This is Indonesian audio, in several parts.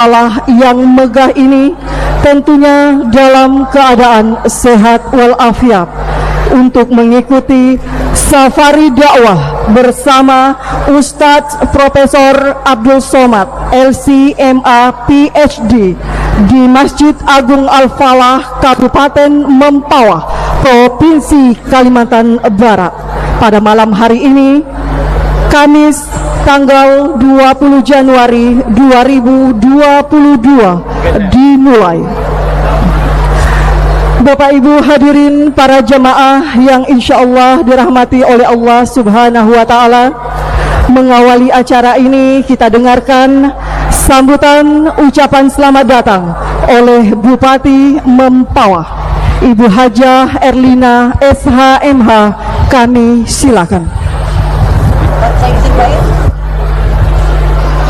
Allah yang megah ini tentunya dalam keadaan sehat walafiat untuk mengikuti safari dakwah bersama Ustadz Profesor Abdul Somad LCMA PhD di Masjid Agung Al-Falah Kabupaten Mempawah, Provinsi Kalimantan Barat. Pada malam hari ini, Kamis tanggal 20 Januari 2022 dimulai. Bapak Ibu hadirin para jamaah yang insya Allah dirahmati oleh Allah Subhanahu wa Ta'ala, mengawali acara ini kita dengarkan sambutan ucapan selamat datang oleh Bupati Mempawah, Ibu Hajah Erlina SHMH. Kami silakan.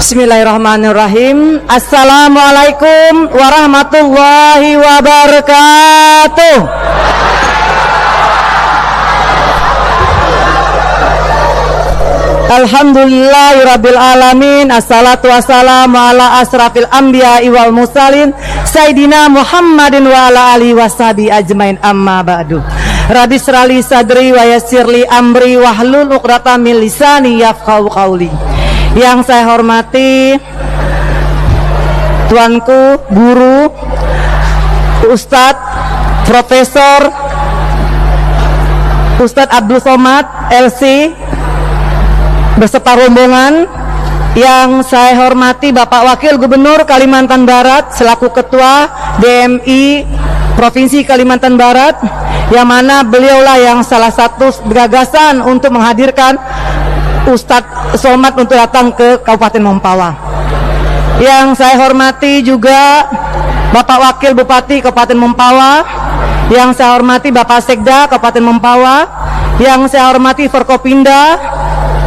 Bismillahirrahmanirrahim. Assalamualaikum warahmatullahi wabarakatuh. Alhamdulillahirabbil alamin. Assalatu wassalamu ala asrafil anbiya'i wal mursalin Sayyidina Muhammadin wa ala alihi washabi ajmain, amma ba'du. Rabbi shrali sadri wa yassirli amri wahlul 'uqdatam min lisani yafqahu qawli. Yang saya hormati tuanku, guru, Ustadz Profesor Ustadz Abdul Somad LC beserta rombongan. Yang saya hormati Bapak Wakil Gubernur Kalimantan Barat selaku Ketua DMI Provinsi Kalimantan Barat, yang mana beliaulah yang salah satu gagasan untuk menghadirkan Ustadz Somad untuk datang ke Kabupaten Mempawah. Yang saya hormati juga Bapak Wakil Bupati Kabupaten Mempawah, yang saya hormati Bapak Sekda Kabupaten Mempawah, yang saya hormati Forkopimda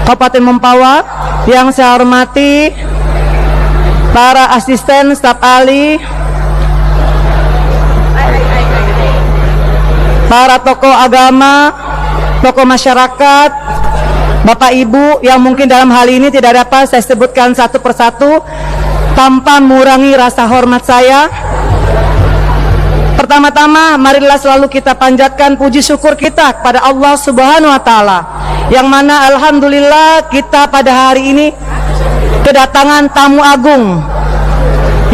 Kabupaten Mempawah, yang saya hormati para asisten staf ahli, para tokoh agama, tokoh masyarakat, Bapak Ibu yang mungkin dalam hal ini tidak dapat saya sebutkan satu persatu tanpa mengurangi rasa hormat saya. Pertama-tama marilah selalu kita panjatkan puji syukur kita kepada Allah Subhanahu wa Ta'ala, yang mana alhamdulillah kita pada hari ini kedatangan tamu agung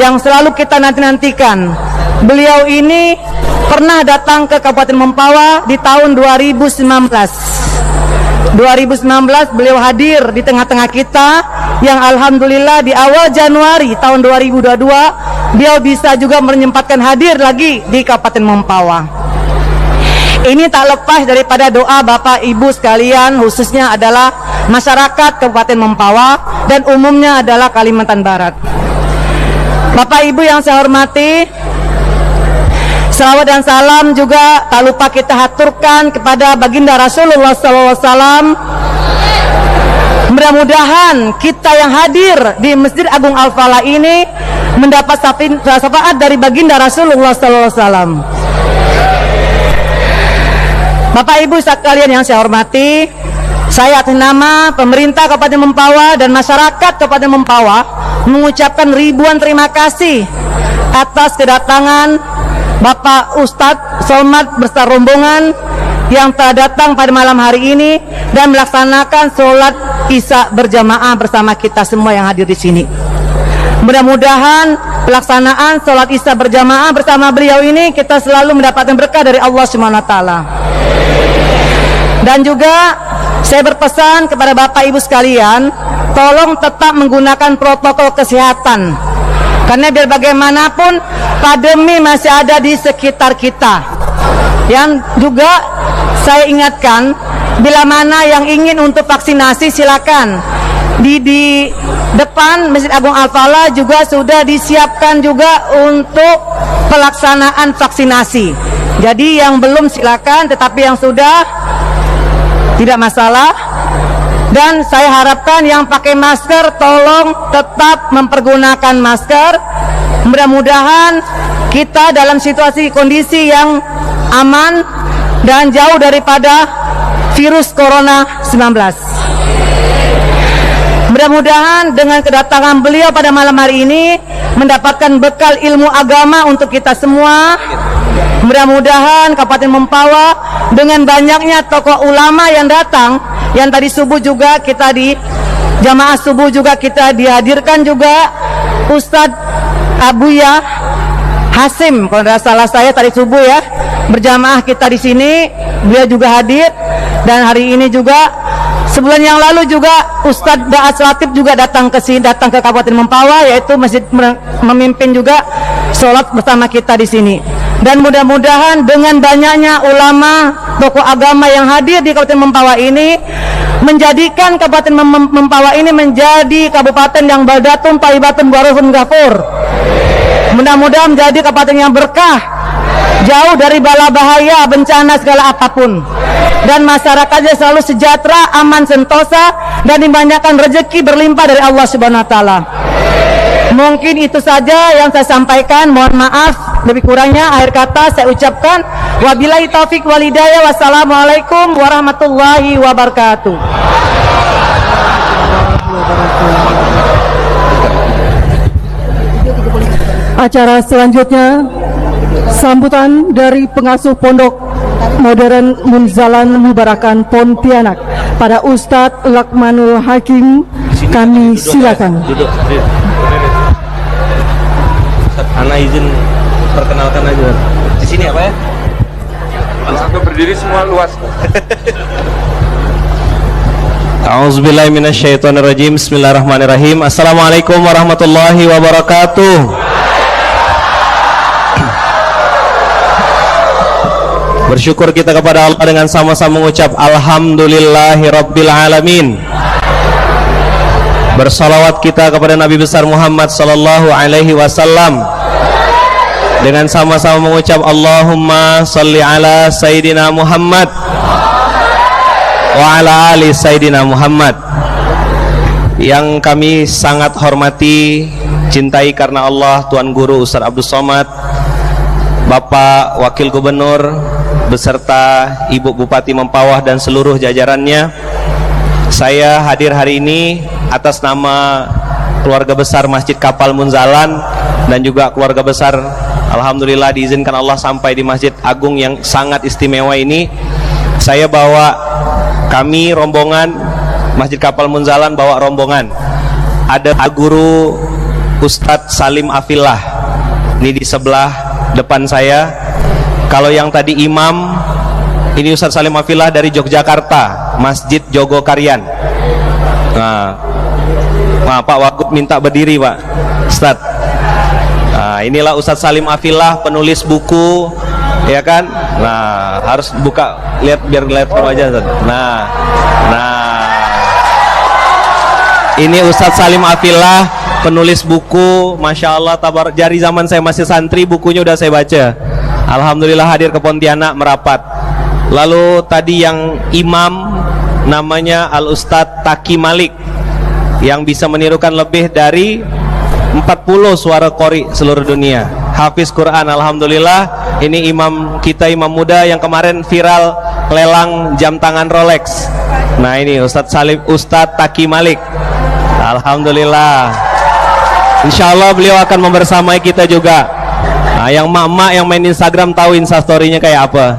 yang selalu kita nanti-nantikan. Beliau ini pernah datang ke Kabupaten Mempawah di tahun 2019 beliau hadir di tengah-tengah kita, yang alhamdulillah di awal Januari tahun 2022 beliau bisa juga menyempatkan hadir lagi di Kabupaten Mempawah. Ini tak lepas daripada doa Bapak Ibu sekalian, khususnya adalah masyarakat Kabupaten Mempawah dan umumnya adalah Kalimantan Barat. Bapak Ibu yang saya hormati, salawat dan salam juga tak lupa kita haturkan kepada baginda Rasulullah SAW. Mudah-mudahan kita yang hadir di Masjid Agung Al-Falah ini mendapat syafaat dari baginda Rasulullah SAW. Bapak Ibu sekalian yang saya hormati, saya atas nama pemerintah Kabupaten Mempawah dan masyarakat Kabupaten Mempawah mengucapkan ribuan terima kasih atas kedatangan Bapak Ustadz Somad beserta rombongan yang telah datang pada malam hari ini dan melaksanakan sholat Isya berjamaah bersama kita semua yang hadir di sini. Mudah-mudahan pelaksanaan sholat Isya berjamaah bersama beliau ini kita selalu mendapatkan berkah dari Allah Subhanahu wa Ta'ala. Dan juga saya berpesan kepada Bapak Ibu sekalian, tolong tetap menggunakan protokol kesehatan, karena biar bagaimanapun pandemi masih ada di sekitar kita. Yang juga saya ingatkan, bila mana yang ingin untuk vaksinasi silakan. Di depan Masjid Agung Al-Falah juga sudah disiapkan juga untuk pelaksanaan vaksinasi. Jadi yang belum silakan, tetapi yang sudah tidak masalah. Dan saya harapkan yang pakai masker tolong tetap mempergunakan masker. Mudah-mudahan kita dalam situasi kondisi yang aman dan jauh daripada virus corona 19. Mudah-mudahan dengan kedatangan beliau pada malam hari ini mendapatkan bekal ilmu agama untuk kita semua. Mudah-mudahan Kabupaten Mempawah dengan banyaknya tokoh ulama yang datang, yang tadi subuh juga kita di jamaah subuh juga kita dihadirkan juga Ustadz Abuya Hasim, kalau tidak salah saya tadi subuh ya, berjamaah kita di sini, beliau juga hadir. Dan hari ini juga sebulan yang lalu juga Ustadz Da'at Latif juga datang ke sini, datang ke Kabupaten Mempawah, yaitu masjid memimpin juga sholat bersama kita di sini. Dan mudah-mudahan dengan banyaknya ulama, tokoh agama yang hadir di Kabupaten Mempawah ini menjadikan Kabupaten Mempawah ini menjadi kabupaten yang baldatun thayyibatun warahun ghafur. Mudah-mudahan menjadi kabupaten yang berkah, jauh dari bala bahaya, bencana segala apapun, dan masyarakatnya selalu sejahtera, aman, sentosa, dan dibanyakan rezeki berlimpah dari Allah Subhanahu wa taala. Mungkin itu saja yang saya sampaikan. Mohon maaf lebih kurangnya. Akhir kata saya ucapkan wabillahi taufik wal hidayah. Wassalamualaikum warahmatullahi wabarakatuh. Acara selanjutnya sambutan dari pengasuh Pondok Modern Munzalan Mubarakan Pontianak pada Ustadz Lakmanul Hakim. Kami silakan. Duduk. Ana izin perkenalkan aja. Di sini apa ya? Sampai berdiri semua luas. A'udzubillahi minasyaitonirrajim. Bismillahirrahmanirrahim. Assalamualaikum warahmatullahi wabarakatuh. Bersyukur kita kepada Allah dengan sama-sama mengucap alhamdulillahirabbil alamin. Bersalawat kita kepada Nabi besar Muhammad sallallahu alaihi wasallam dengan sama-sama mengucap Allahumma salli ala Sayyidina Muhammad wa ala ali Sayyidina Muhammad. Yang kami sangat hormati, cintai karena Allah, Tuan Guru Ustaz Abdul Somad, Bapak Wakil Gubernur beserta Ibu Bupati Mempawah dan seluruh jajarannya. Saya hadir hari ini atas nama keluarga besar Masjid Kapal Munzalan dan juga keluarga besar, alhamdulillah diizinkan Allah sampai di Masjid Agung yang sangat istimewa ini. Saya bawa, kami rombongan Masjid Kapal Munzalan bawa rombongan. Ada guru Ustadz Salim Afillah ini di sebelah depan saya. Kalau yang tadi imam, ini Ustadz Salim Afillah dari Yogyakarta, Masjid Jogokarian. Nah, Pak Wagub minta berdiri Pak Ustadz. Nah, inilah Ustadz Salim Afillah, penulis buku, ya kan? Nah, harus buka, lihat biar lihat aja Ustadz. Nah, ini Ustadz Salim Afillah, penulis buku, Masya Allah, tabar, dari zaman saya masih santri bukunya udah saya baca. Alhamdulillah hadir ke Pontianak merapat. Lalu tadi yang imam namanya Al Ustadz Taki Malik yang bisa menirukan lebih dari 40 suara qori seluruh dunia, hafiz Quran. Alhamdulillah, ini imam kita, imam muda yang kemarin viral lelang jam tangan Rolex. Nah, ini Ustadz Taki Malik. Alhamdulillah, insya Allah beliau akan membersamai kita juga. Nah, yang mak-mak yang main Instagram tahu instastorynya kayak apa.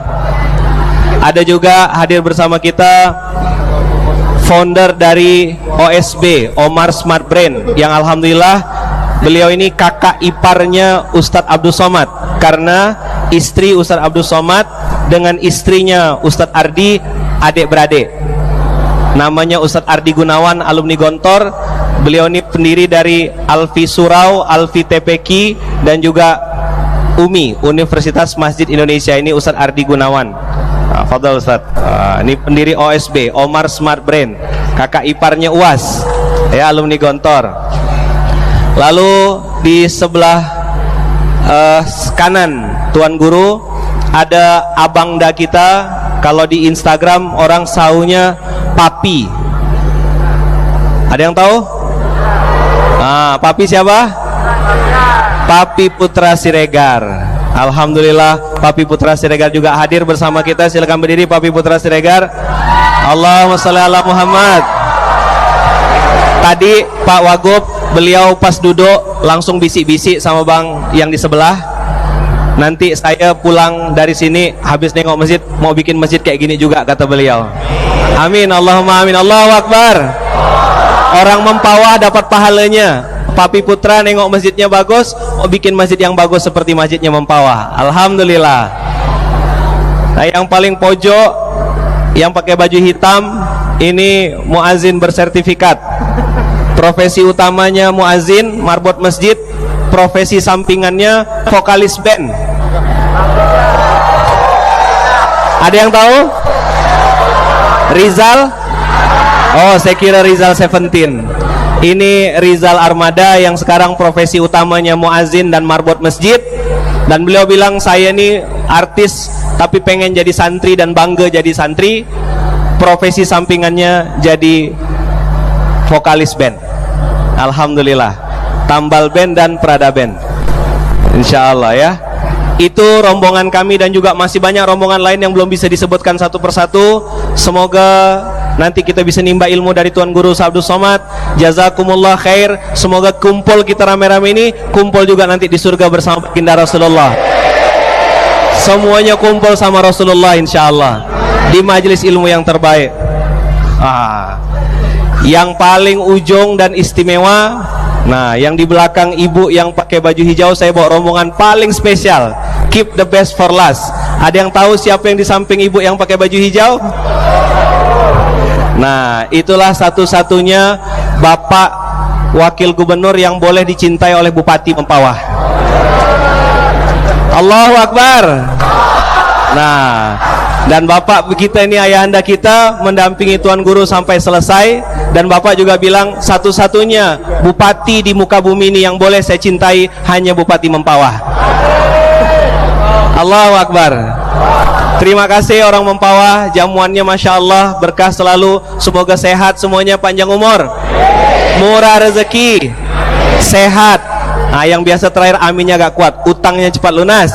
Ada juga hadir bersama kita founder dari OSB, Omar Smart Brain, yang alhamdulillah beliau ini kakak iparnya Ustadz Abdul Somad, karena istri Ustadz Abdul Somad dengan istrinya Ustadz Ardi adik-beradik. Namanya Ustadz Ardi Gunawan, alumni Gontor. Beliau ini pendiri dari Alfi Surau, Alfi TPQ, dan juga UMI, Universitas Masjid Indonesia. Ini Ustadz Ardi Gunawan. Fadal Ustadz. Ini pendiri OSB, Omar Smart Brain, kakak iparnya UAS, ya, alumni Gontor. Lalu di sebelah kanan Tuan Guru ada abangda kita, kalau di Instagram orang saunya Papi. Ada yang tahu? Papi siapa? Papi Putra Siregar. Alhamdulillah, Papi Putra Siregar juga hadir bersama kita. Silakan berdiri Papi Putra Siregar. Allahumma sholli ala Muhammad. Kadi, Pak Wagub, beliau pas duduk langsung bisik-bisik sama bang yang di sebelah. Nanti saya pulang dari sini habis nengok masjid mau bikin masjid kayak gini juga, kata beliau. Amin, Allahumma amin. Allahu Akbar. Orang Mempawah dapat pahalanya. Papi Putra nengok masjidnya bagus, mau bikin masjid yang bagus seperti masjidnya Mempawah. Alhamdulillah. Nah, yang paling pojok yang pakai baju hitam ini muazin bersertifikat. Profesi utamanya muazin, marbot masjid. Profesi sampingannya vokalis band. Ada yang tahu? Rizal? Oh, saya kira Rizal 17. Ini Rizal Armada yang sekarang profesi utamanya muazin dan marbot masjid. Dan beliau bilang, saya ini artis tapi pengen jadi santri dan bangga jadi santri. Profesi sampingannya jadi vokalis band. Alhamdulillah. Tambal band dan Prada band. Insya Allah ya. Itu rombongan kami dan juga masih banyak rombongan lain yang belum bisa disebutkan satu persatu. Semoga nanti kita bisa nimba ilmu dari Tuan Guru Abdul Somad. Jazakumullah khair. Semoga kumpul kita rame-rame ini, kumpul juga nanti di surga bersama baginda Rasulullah. Semuanya kumpul sama Rasulullah insya Allah di majelis ilmu yang terbaik. Yang paling ujung dan istimewa, nah yang di belakang ibu yang pakai baju hijau, saya bawa rombongan paling spesial. Keep the best for last. Ada yang tahu siapa yang di samping ibu yang pakai baju hijau? Nah, itulah satu-satunya bapak wakil gubernur yang boleh dicintai oleh Bupati Mempawah. Allahu Akbar. Nah, dan bapak kita ini ayahanda kita mendampingi Tuan Guru sampai selesai. Dan bapak juga bilang satu-satunya bupati di muka bumi ini yang boleh saya cintai hanya Bupati Mempawah. Allahu Akbar. Terima kasih orang Mempawah, jamuannya Masya Allah, berkah selalu. Semoga sehat semuanya, panjang umur, murah rezeki, sehat. Nah, yang biasa terakhir aminnya agak kuat, utangnya cepat lunas.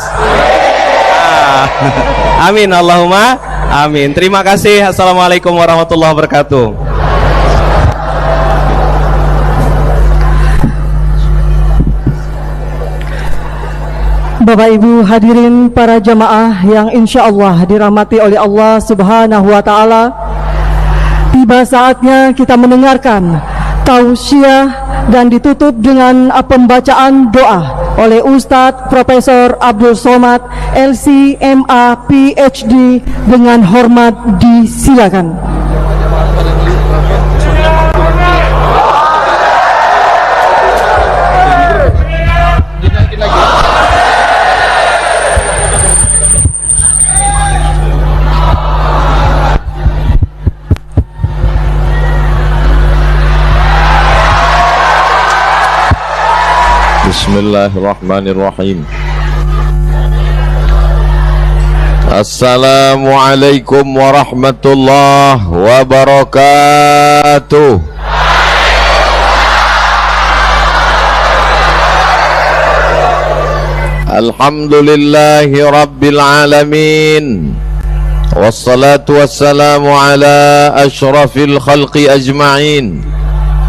Amin, Allahumma amin. Terima kasih. Assalamualaikum warahmatullahi wabarakatuh. Bapak Ibu hadirin para jamaah yang insya Allah dirahmati oleh Allah Subhanahu wa Ta'ala, tiba saatnya kita mendengarkan tausiah dan ditutup dengan pembacaan doa oleh Ustadz Profesor Abdul Somad LC MA PhD. Dengan hormat disilakan. Bismillahirrahmanirrahim. Assalamualaikum warahmatullahi wabarakatuh. Alhamdulillahi rabbil alamin. Wassalatu wassalamu ala ashrafil khalqi ajma'in,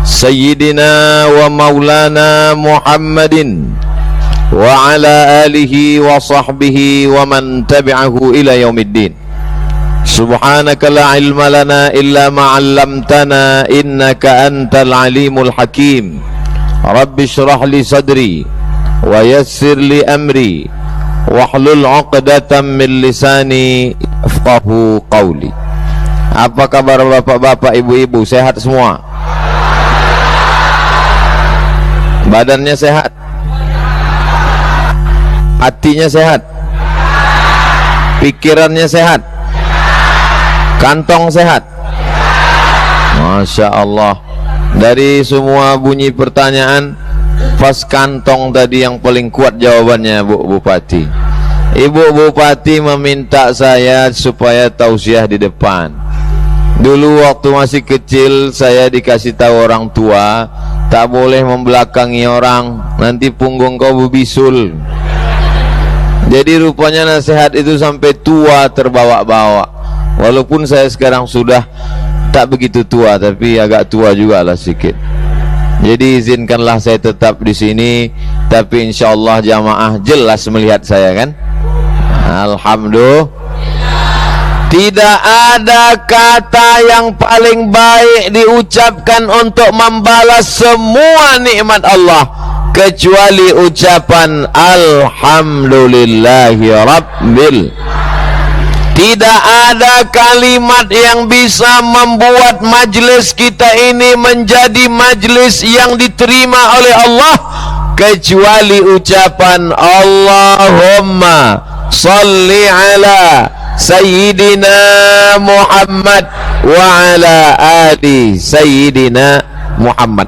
Sayyidina wa maulana Muhammadin wa ala alihi wa sahbihi wa man tabi'ahu ila yaumiddin. Subhanaka la ilma lana illa ma 'allamtana innaka antal alimul hakim. Rabbi shrah li sadri wa yassir li amri wahlul 'uqdatam min lisani yafqahu qawli. Apa kabar bapak-bapak, ibu-ibu? Sehat semua? Badannya sehat, hatinya sehat, pikirannya sehat, kantong sehat. Masya Allah. Dari semua bunyi pertanyaan, pas kantong tadi yang paling kuat jawabannya, Bu Bupati. Ibu Bupati meminta saya supaya tausiah di depan. Dulu waktu masih kecil saya dikasih tahu orang tua, tak boleh membelakangi orang, nanti punggung kau berbisul. Jadi rupanya nasihat itu sampai tua terbawa-bawa. Walaupun saya sekarang sudah tak begitu tua, tapi agak tua juga lah sedikit. Jadi izinkanlah saya tetap di sini, tapi insya Allah jamaah jelas melihat saya kan. Alhamdulillah. Tidak ada kata yang paling baik diucapkan untuk membalas semua nikmat Allah kecuali ucapan Alhamdulillahi Rabbil. Tidak ada kalimat yang bisa membuat majlis kita ini menjadi majlis yang diterima oleh Allah kecuali ucapan Allahumma salli ala Sayyidina Muhammad wa ala ali Sayyidina Muhammad.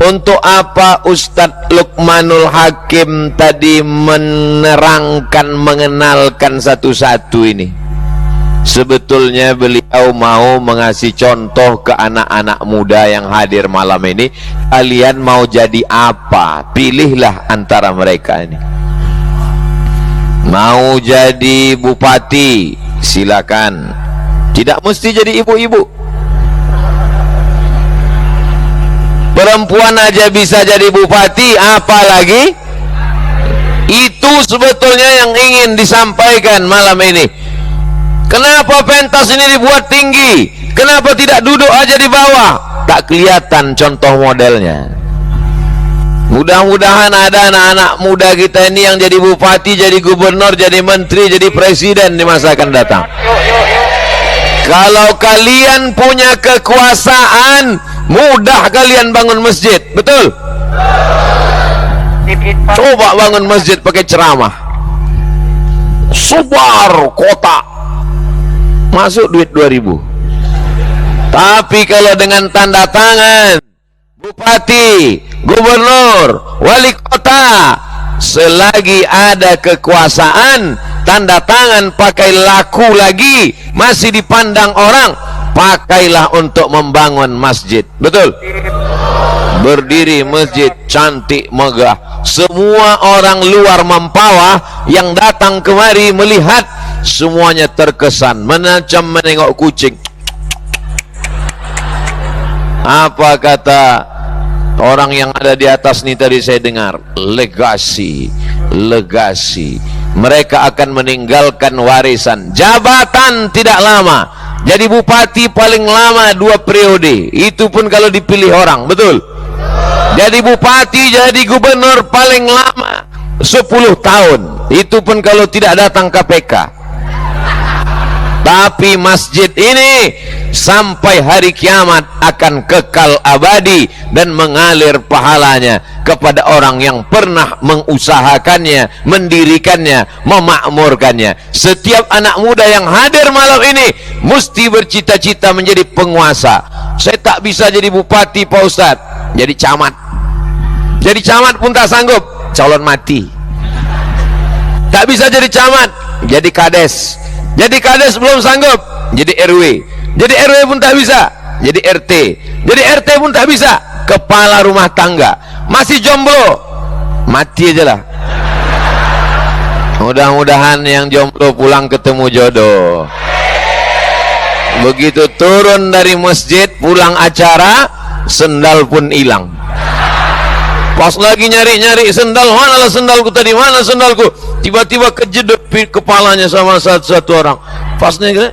Untuk apa Ustadz Luqmanul Hakim tadi menerangkan, mengenalkan satu-satu ini? Sebetulnya beliau mau mengasih contoh ke anak-anak muda yang hadir malam ini. Kalian mau jadi apa? Pilihlah antara mereka ini. Mau jadi bupati, silakan. Tidak mesti jadi ibu-ibu. Perempuan aja bisa jadi bupati, apalagi itu sebetulnya yang ingin disampaikan malam ini. Kenapa pentas ini dibuat tinggi? Kenapa tidak duduk aja di bawah? Tak kelihatan contoh modelnya. Mudah-mudahan ada anak-anak muda kita ini yang jadi bupati, jadi gubernur, jadi menteri, jadi presiden di masa akan datang. Kalau kalian punya kekuasaan, mudah kalian bangun masjid, betul? Coba bangun masjid pakai ceramah, sebar kota, masuk duit 2000. Tapi kalau dengan tanda tangan bupati, gubernur, wali kota, selagi ada kekuasaan, tanda tangan pakai laku lagi, masih dipandang orang, pakailah untuk membangun masjid, betul? Berdiri masjid cantik megah, semua orang luar Mempawah yang datang kemari melihat, semuanya terkesan macam menengok kucing. Apa kata orang yang ada di atas ini tadi saya dengar? Legasi, legasi. Mereka akan meninggalkan warisan. Jabatan tidak lama. Jadi bupati paling lama 2 periode. Itu pun kalau dipilih orang, betul? Jadi bupati, jadi gubernur paling lama 10 tahun. Itu pun kalau tidak datang KPK. Tapi masjid ini sampai hari kiamat akan kekal abadi dan mengalir pahalanya kepada orang yang pernah mengusahakannya, mendirikannya, memakmurkannya. Setiap anak muda yang hadir malam ini mesti bercita-cita menjadi penguasa. Saya tak bisa jadi bupati Pak Ustadz, jadi camat. Jadi camat pun tak sanggup, calon mati. Tak bisa jadi camat, jadi kades. Jadi kades belum sanggup, jadi RW. Jadi RW pun tak bisa, jadi RT. Jadi RT pun tak bisa, kepala rumah tangga. Masih jomblo, mati aja lah. Mudah-mudahan yang jomblo pulang ketemu jodoh. Begitu turun dari masjid, pulang acara, sendal pun hilang. Pas lagi nyari-nyari sendal, mana sendalku tadi, mana sendalku? Tiba-tiba kejedot kepalanya sama satu orang. Pasnya gitu.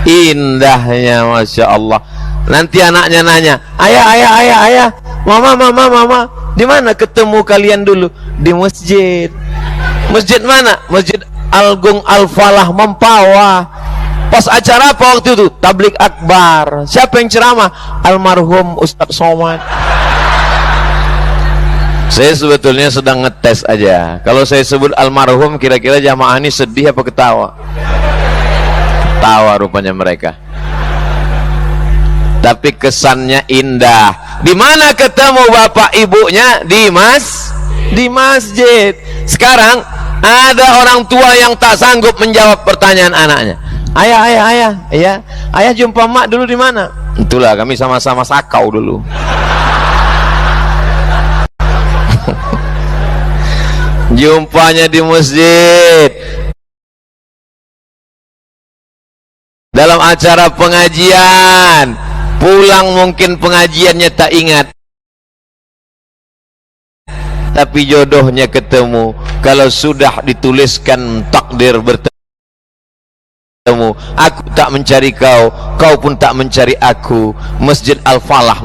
Indahnya, masya Allah. Nanti anaknya nanya, ayah, mama, di mana ketemu kalian dulu? Di masjid. Masjid mana? Masjid Agung Al-Falah Mempawah. Pas acara apa waktu itu? Tablik akbar. Siapa yang ceramah? Almarhum Ustadz Somad. Saya sebetulnya sedang ngetes aja. Kalau saya sebut almarhum, kira-kira jamaah ini sedih apa ketawa? Tawa rupanya mereka. Tapi kesannya indah. Di mana ketemu bapak ibunya? Di masjid. Sekarang ada orang tua yang tak sanggup menjawab pertanyaan anaknya. Ayah jumpa mak dulu di mana? Itulah kami sama-sama sakau dulu. Jumpanya di masjid. Dalam dalam acara pengajian, pulang mungkin pengajiannya tak ingat, tapi jodohnya ketemu. Kalau sudah dituliskan takdir bertemu, aku tak mencari kau, kau pun tak mencari aku. Masjid Al-Falah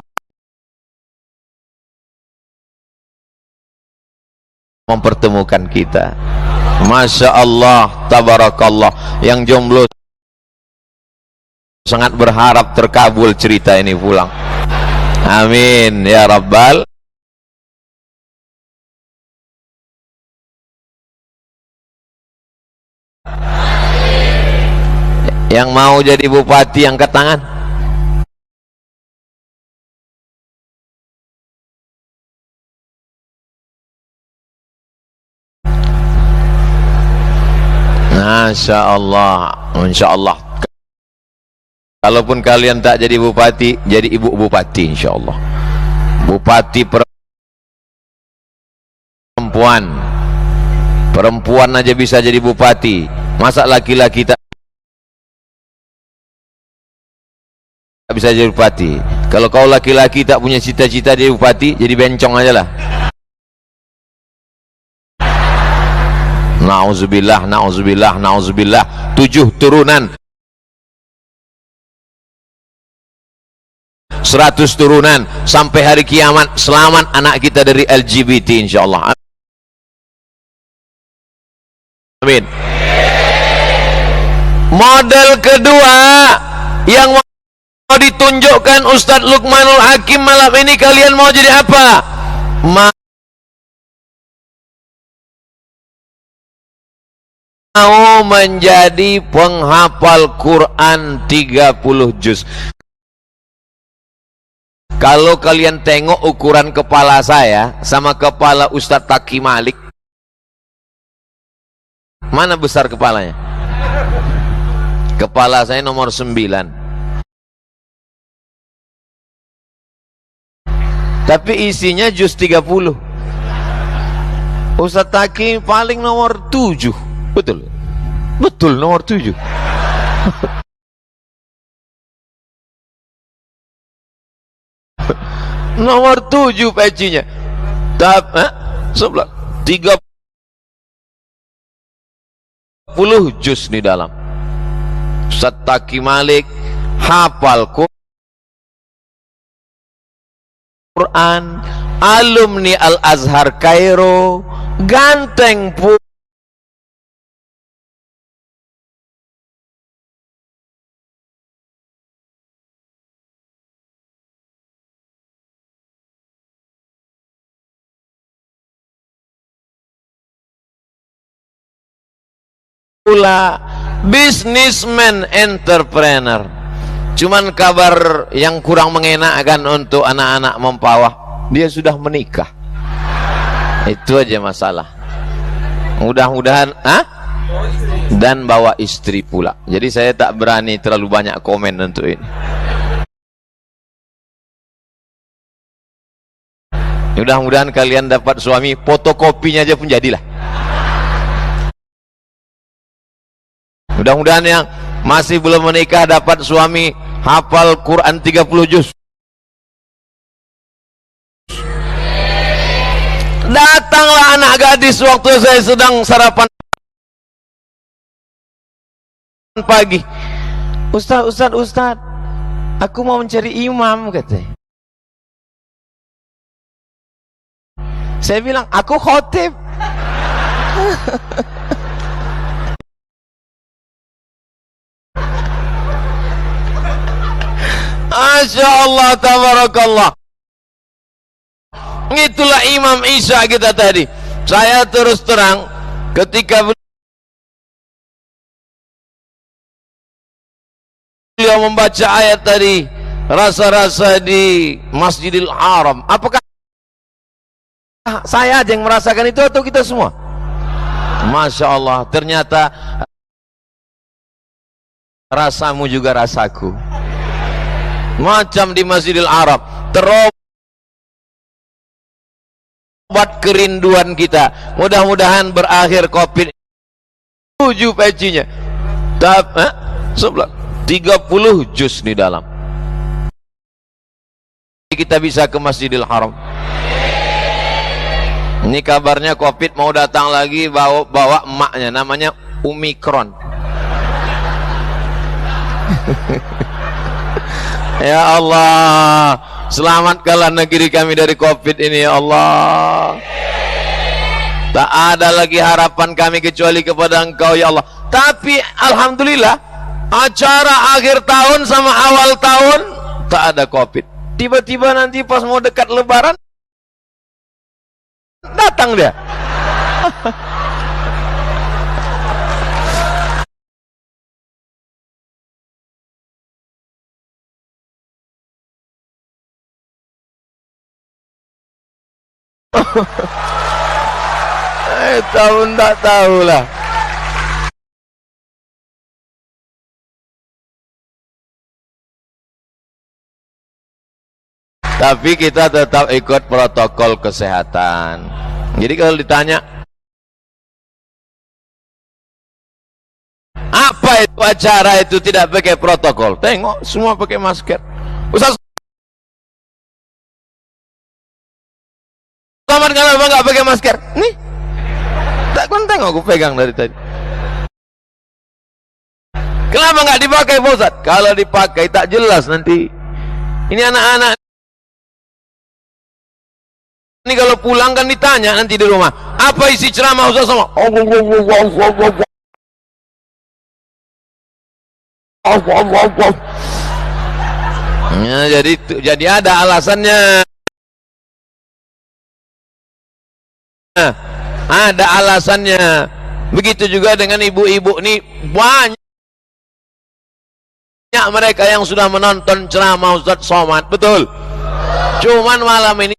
mempertemukan kita. Masya Allah, tabarakallah. Yang jomblo sangat berharap terkabul cerita ini pulang. Amin ya Rabbal. Yang mau jadi bupati angkat tangan. Masya Allah, insya Allah. Kalaupun kalian tak jadi bupati, jadi ibu bupati insya Allah. Bupati perempuan, perempuan aja bisa jadi bupati, masa laki-laki tak bisa jadi bupati? Kalau kau laki-laki tak punya cita-cita jadi bupati, jadi bencong aja lah. Na'udzubillah, na'udzubillah, na'udzubillah. 7 turunan, 100 turunan sampai hari kiamat. Selamat anak kita dari LGBT insyaallah. Amin. Model kedua yang mau ditunjukkan Ustadz Luqmanul Hakim malam ini, kalian mau jadi apa? Mau menjadi penghafal Quran 30 juz. Kalau kalian tengok ukuran kepala saya sama kepala Ustadz Taki Malik, mana besar kepalanya? Kepala saya nomor 9, tapi isinya juz 30. Ustadz Taki paling nomor 7. Betul, betul nomor 7. Nomor 7 pecinya. Sebelah 30 juz di dalam. Ustadz Taki Malik hafal Quran, alumni Al-Azhar Kairo, ganteng pun. Pula businessman entrepreneur. Cuman kabar yang kurang mengenakan untuk anak-anak Mempawah, dia sudah menikah. Itu aja masalah. Mudah-mudahan dan bawa istri pula. Jadi saya tak berani terlalu banyak komen untuk ini. Mudah-mudahan kalian dapat suami, fotokopinya aja pun jadilah. Mudah-mudahan yang masih belum menikah dapat suami hafal Quran 30 juz. Datanglah anak gadis waktu saya sedang sarapan pagi. Ustaz, aku mau mencari imam, katanya. Saya bilang, aku khotib. Masya Allah, tabarakallah. Itulah Imam Isa kita tadi. Saya terus terang, ketika beliau membaca ayat tadi, rasa-rasa di Masjidil Haram, apakah saya aja yang merasakan itu atau kita semua? Masya Allah, ternyata rasamu juga rasaku. Macam di Masjidil Arab, terobat kerinduan kita. Mudah-mudahan berakhir Covid. 7 pecinya. Sebelah 30 juz di dalam. Kita bisa ke Masjidil Haram. Ini kabarnya Covid mau datang lagi, bawa emaknya, namanya Omikron. Ya Allah, selamatkanlah negeri kami dari Covid ini ya Allah. Tak ada lagi harapan kami kecuali kepada Engkau ya Allah. Tapi alhamdulillah, acara akhir tahun sama awal tahun tak ada Covid. Tiba-tiba nanti pas mau dekat Lebaran datang dia. Tahu tak tahulah. Tapi kita tetap ikut protokol kesehatan. Jadi kalau ditanya apa itu acara itu tidak pakai protokol, tengok semua pakai masker. Ustaz Selamat kenapa nggak pakai masker? Nih, tak kan tengok aku pegang dari tadi. Kenapa nggak dipakai Pak Ustaz? Kalau dipakai tak jelas nanti. Ini anak-anak ini kalau pulang kan ditanya nanti di rumah, apa isi ceramah Ustaz sama? Ya, jadi ada alasannya. Ada alasannya. Begitu juga dengan ibu-ibu nih, banyak mereka yang sudah menonton ceramah Ustaz Somad, betul. Cuman malam ini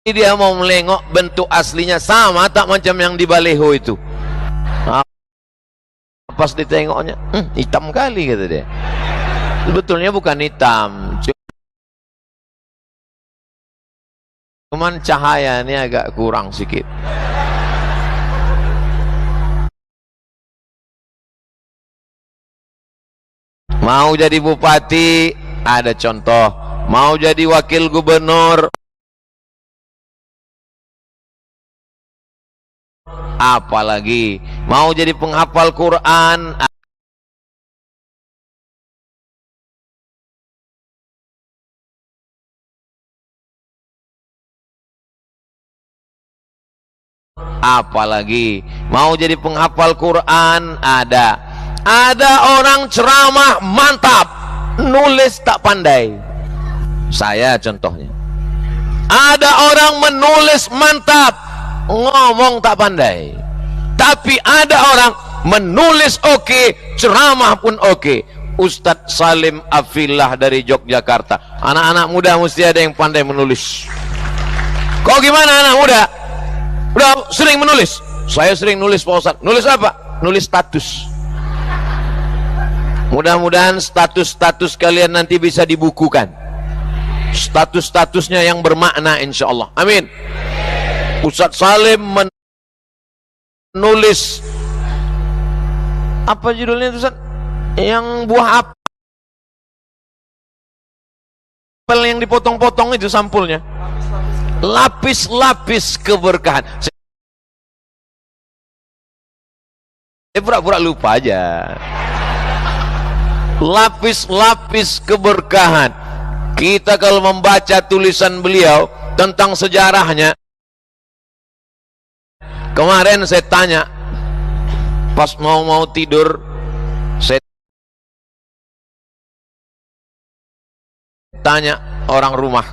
dia mau melengok bentuk aslinya sama tak macam yang di baleho itu. Pas ditengoknya, hitam kali kata dia. Sebetulnya bukan hitam, cuman cahaya ini agak kurang sedikit. Mau jadi bupati ada contoh, mau jadi wakil gubernur apalagi, mau jadi penghafal Quran apalagi, mau jadi penghafal Quran ada orang ceramah mantap, nulis tak pandai. Saya contohnya. Ada orang menulis mantap, ngomong tak pandai. Tapi ada orang menulis oke, ceramah pun oke. Ustadz Salim Afillah dari Yogyakarta. Anak-anak muda mesti ada yang pandai menulis. Kok gimana anak muda? Udah sering menulis? Saya sering nulis Pak Ustadz. Nulis apa? Nulis status. Mudah-mudahan status-status kalian nanti bisa dibukukan. Status-statusnya yang bermakna insya Allah. Amin. Ustadz Salim menulis apa judulnya itu Ustadz? Yang buah apel yang dipotong-potong itu sampulnya. Lapis-lapis keberkahan. Saya pura-pura lupa aja. Lapis-lapis keberkahan. Kita kalau membaca tulisan beliau tentang sejarahnya, kemarin saya tanya pas mau tidur, saya tanya orang rumah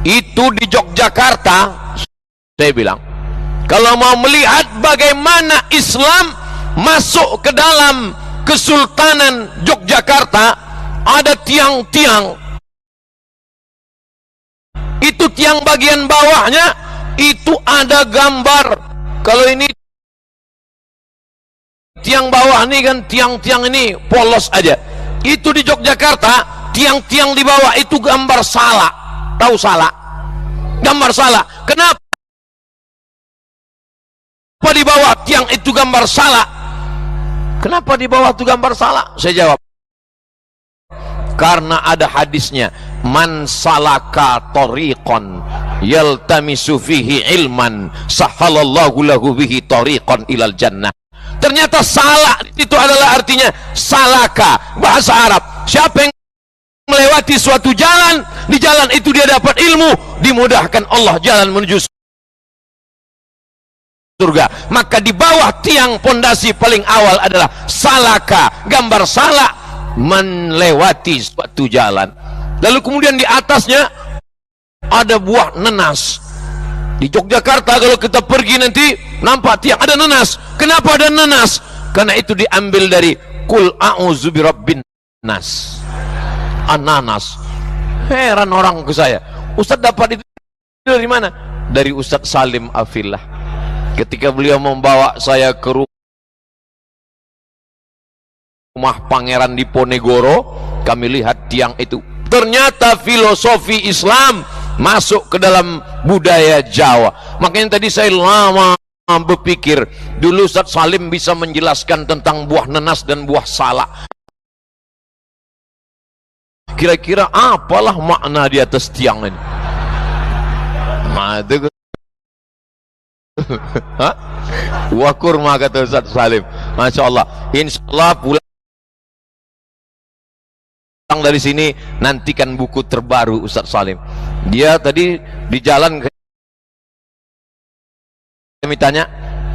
itu di Yogyakarta, saya bilang kalau mau melihat bagaimana Islam masuk ke dalam Kesultanan Yogyakarta, ada tiang-tiang itu, tiang bagian bawahnya itu ada gambar. Kalau ini tiang bawah ini kan tiang-tiang ini polos aja. Itu di Yogyakarta tiang-tiang di bawah itu gambar salak. Tahu salak? Gambar salak. Kenapa? Kenapa di bawah tiang itu gambar salak? Kenapa di bawah itu gambar salak? Saya jawab, karena ada hadisnya, man salaka tariqan yaltamisu fihi ilman sahalallahu lahu bihi tariqan ilal jannah. Ternyata salak itu adalah artinya salaka, bahasa Arab. Siapa yang melewati suatu jalan, di jalan itu dia dapat ilmu, dimudahkan Allah jalan menuju surga. Maka di bawah tiang pondasi paling awal adalah salaka, gambar salak, melewati suatu jalan. Lalu kemudian di atasnya ada buah nenas. Di Yogyakarta kalau kita pergi nanti nampak tiang ada nenas. Kenapa ada nenas? Karena itu diambil dari kul a'udzu birabbin nas, ananas. Heran orang ke saya, Ustadz dapat itu dari mana? Dari Ustadz Salim Afillah. Ketika beliau membawa saya ke rumah Pangeran Diponegoro, kami lihat tiang itu. Ternyata filosofi Islam masuk ke dalam budaya Jawa. Makanya tadi saya lama berpikir, dulu Ustadz Salim bisa menjelaskan tentang buah nenas dan buah salak. Kira-kira apalah makna di atas tiang ini? Buah kurma, kata Ustadz Salim. Masya Allah. Insya Allah pulang dari sini nantikan buku terbaru Ustadz Salim. Dia tadi di jalan kami tanya,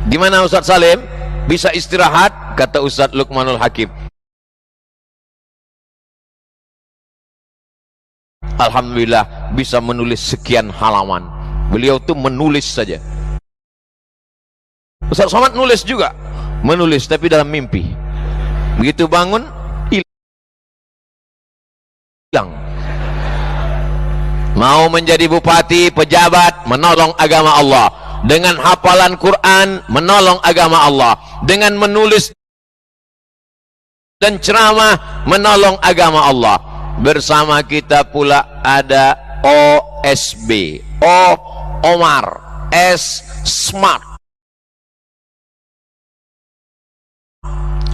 gimana Ustadz Salim? Bisa istirahat? Kata Ustadz Luqmanul Hakim, alhamdulillah bisa menulis sekian halaman. Beliau tuh menulis saja. Ustadz Somad nulis juga, menulis tapi dalam mimpi. Begitu bangun hilang. Mau menjadi bupati, pejabat, menolong agama Allah. Dengan hafalan Quran, menolong agama Allah. Dengan menulis dan ceramah, menolong agama Allah. Bersama kita pula ada OSB, Omar S. Smart.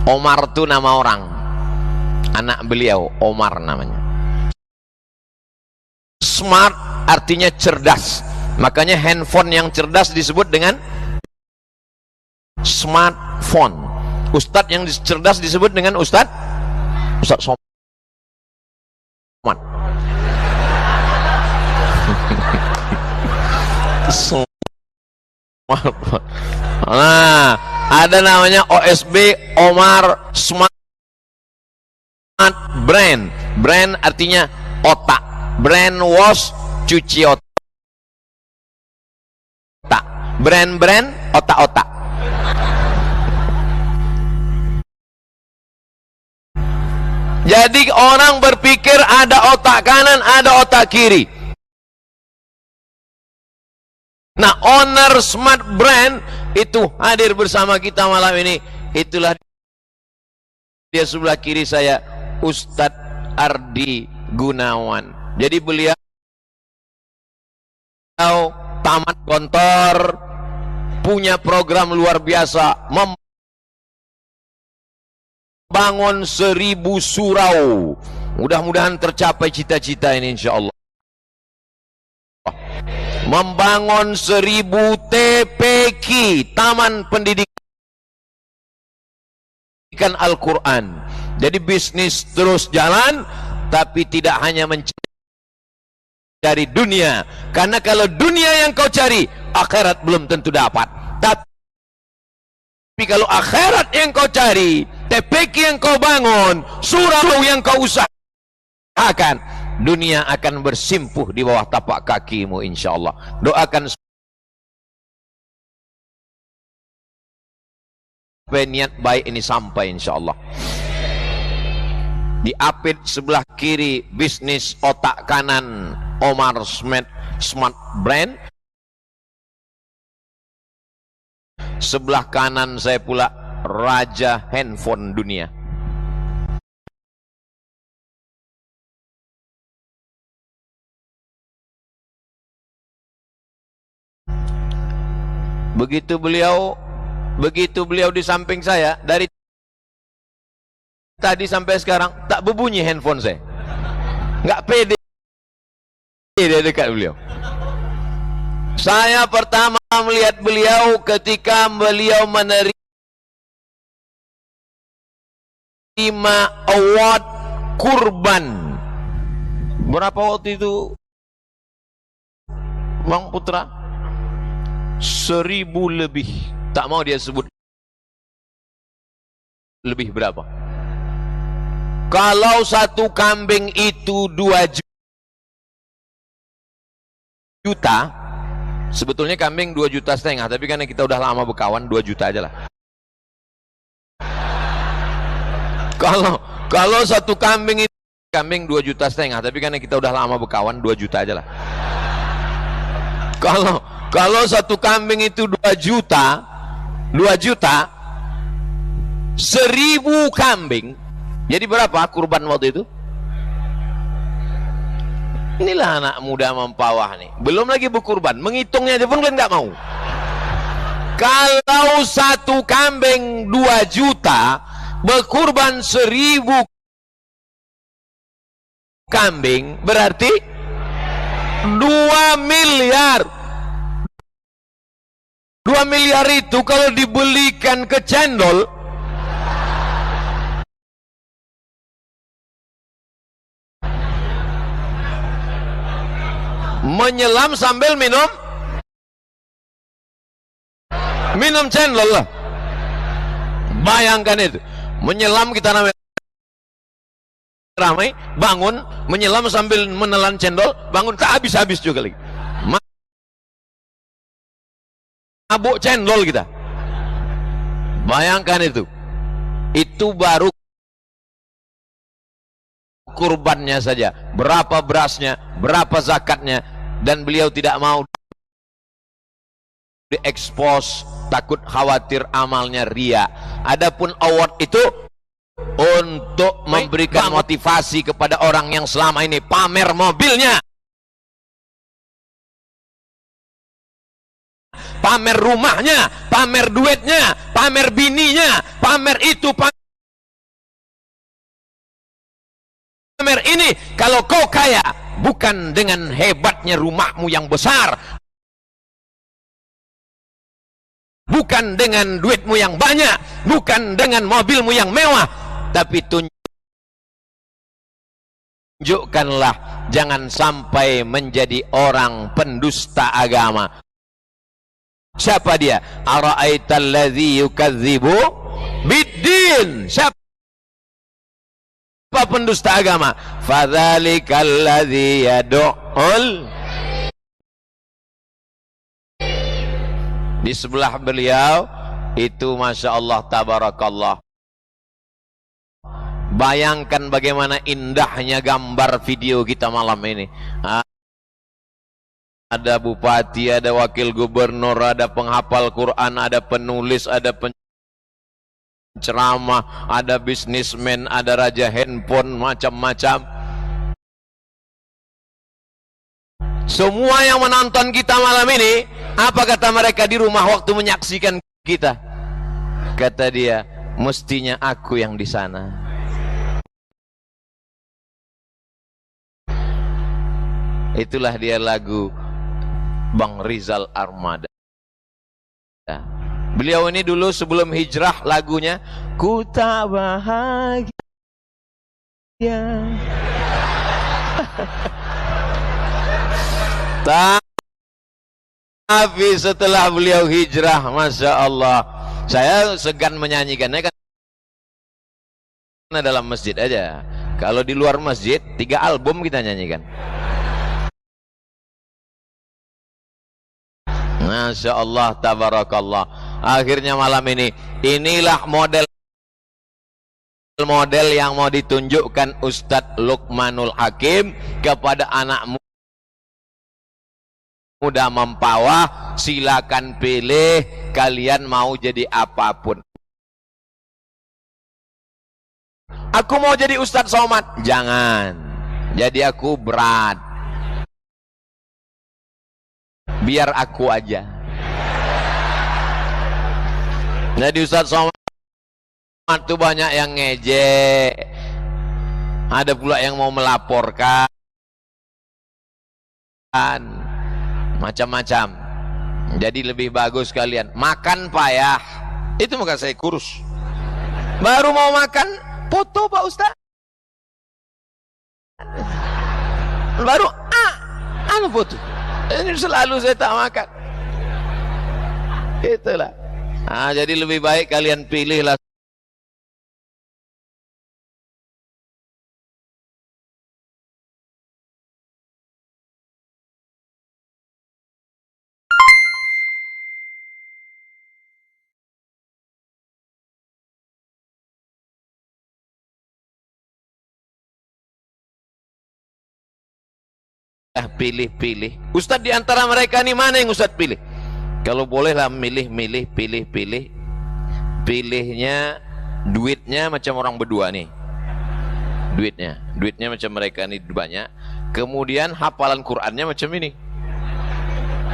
Omar itu nama orang, anak beliau Omar namanya. Smart artinya cerdas, makanya handphone yang cerdas disebut dengan smartphone. Ustadz yang cerdas disebut dengan Ustadz Somad. Nah, ada namanya OSB, Omar Smart Brain. Brain artinya otak. Brain wash, cuci otak. Brain otak-otak. Jadi orang berpikir ada otak kanan, ada otak kiri. Nah, owner Smart Brain itu hadir bersama kita malam ini. Itulah dia sebelah kiri saya, Ustadz Ardi Gunawan. Jadi beliau tamat Gontor, punya program luar biasa, membangun 1000 surau. Mudah-mudahan tercapai cita-cita ini insya Allah. Membangun 1000 TPQ, Taman Pendidikan Al-Quran. Jadi bisnis terus jalan, tapi tidak hanya mencari dunia, karena kalau dunia yang kau cari, akhirat belum tentu dapat. Tapi kalau akhirat yang kau cari, TPQ yang kau bangun, surau yang kau usahakan, dunia akan bersimpuh di bawah tapak kakimu insyaallah. Doakan supaya niat baik ini sampai insyaallah. Di apit sebelah kiri bisnis otak kanan Omar Smart Brain, sebelah kanan saya pula raja handphone dunia. Begitu beliau Begitu beliau di samping saya, dari tadi sampai sekarang tak berbunyi handphone saya. Nggak pede dia dekat beliau. Saya pertama melihat beliau ketika beliau menerima award kurban. Berapa waktu itu, Bang Putra? 1000 lebih. Tak mau dia sebut lebih berapa. Kalau satu kambing itu 2 juta, sebetulnya kambing 2,5 juta, tapi karena kita udah lama berkawan, 2 juta aja lah. Kalau satu kambing itu, kambing 2,5 juta, tapi karena kita udah lama berkawan, 2 juta aja lah. Kalau satu kambing itu 2 juta, 1000 kambing, jadi berapa kurban waktu itu? Inilah anak muda mempawah nih, belum lagi berkurban, menghitungnya aja pun kan nggak mau. Kalau satu kambing 2 juta, berkurban 1000 kambing, berarti 2 miliar. 2 miliar itu kalau dibelikan ke cendol, menyelam sambil minum cendol lah. Bayangkan itu, menyelam, kita namanya ramai, bangun, menyelam sambil menelan cendol, bangun tak habis-habis juga lagi. Mabuk cendol kita. Bayangkan itu baru kurbannya saja, berapa berasnya, berapa zakatnya, dan beliau tidak mau diekspos, takut khawatir amalnya ria. Adapun award itu untuk memberikan motivasi kepada orang yang selama ini pamer mobilnya, pamer rumahnya, pamer duitnya, pamer bininya, pamer itu, pamer ini. Kalau kau kaya, bukan dengan hebatnya rumahmu yang besar, bukan dengan duitmu yang banyak, bukan dengan mobilmu yang mewah, tapi tunjukkanlah, jangan sampai menjadi orang pendusta agama. Siapa dia? Ara'aital ladzi yukadzibu biddin. Siapa pendusta agama? Fadzalikal ladzi yad'ul. Di sebelah beliau itu, masya Allah, tabarakallah. Bayangkan bagaimana indahnya gambar video kita malam ini. Ada bupati, ada wakil gubernur, ada penghafal Quran, ada penulis, ada penceramah, ada bisnismen, ada raja handphone, macam-macam. Semua yang menonton kita malam ini, apa kata mereka di rumah waktu menyaksikan kita? Kata dia, mestinya aku yang di sana. Itulah dia lagu Bang Rizal Armada. Beliau ini dulu sebelum hijrah lagunya Ku Tak Bahagia. Tapi setelah beliau hijrah, masya Allah, saya segan menyanyikannya karena dalam masjid aja. Kalau di luar masjid 3 album kita nyanyikan. Masya Allah, tabarakallah. Akhirnya malam ini, inilah model yang mau ditunjukkan Ustadz Luqmanul Hakim kepada anak muda mempawah. Silakan pilih, kalian mau jadi apapun. Aku mau jadi Ustadz Somad, jangan. Jadi aku berat, biar aku aja. Jadi Ustaz Somad itu banyak yang ngejek, ada pula yang mau melaporkan, macam-macam. Jadi lebih bagus kalian makan payah. Itu maka saya kurus. Baru mau makan, foto Pak Ustaz. Baru foto. Ini selalu saya tak makan. Itulah. Jadi lebih baik kalian pilihlah pilih-pilih. Ustadz di antara mereka ini mana yang Ustadz pilih? Kalau bolehlah pilih-pilih. Pilihnya duitnya macam orang berdua nih. Duitnya macam mereka ini banyak. Kemudian hafalan Qur'annya macam ini.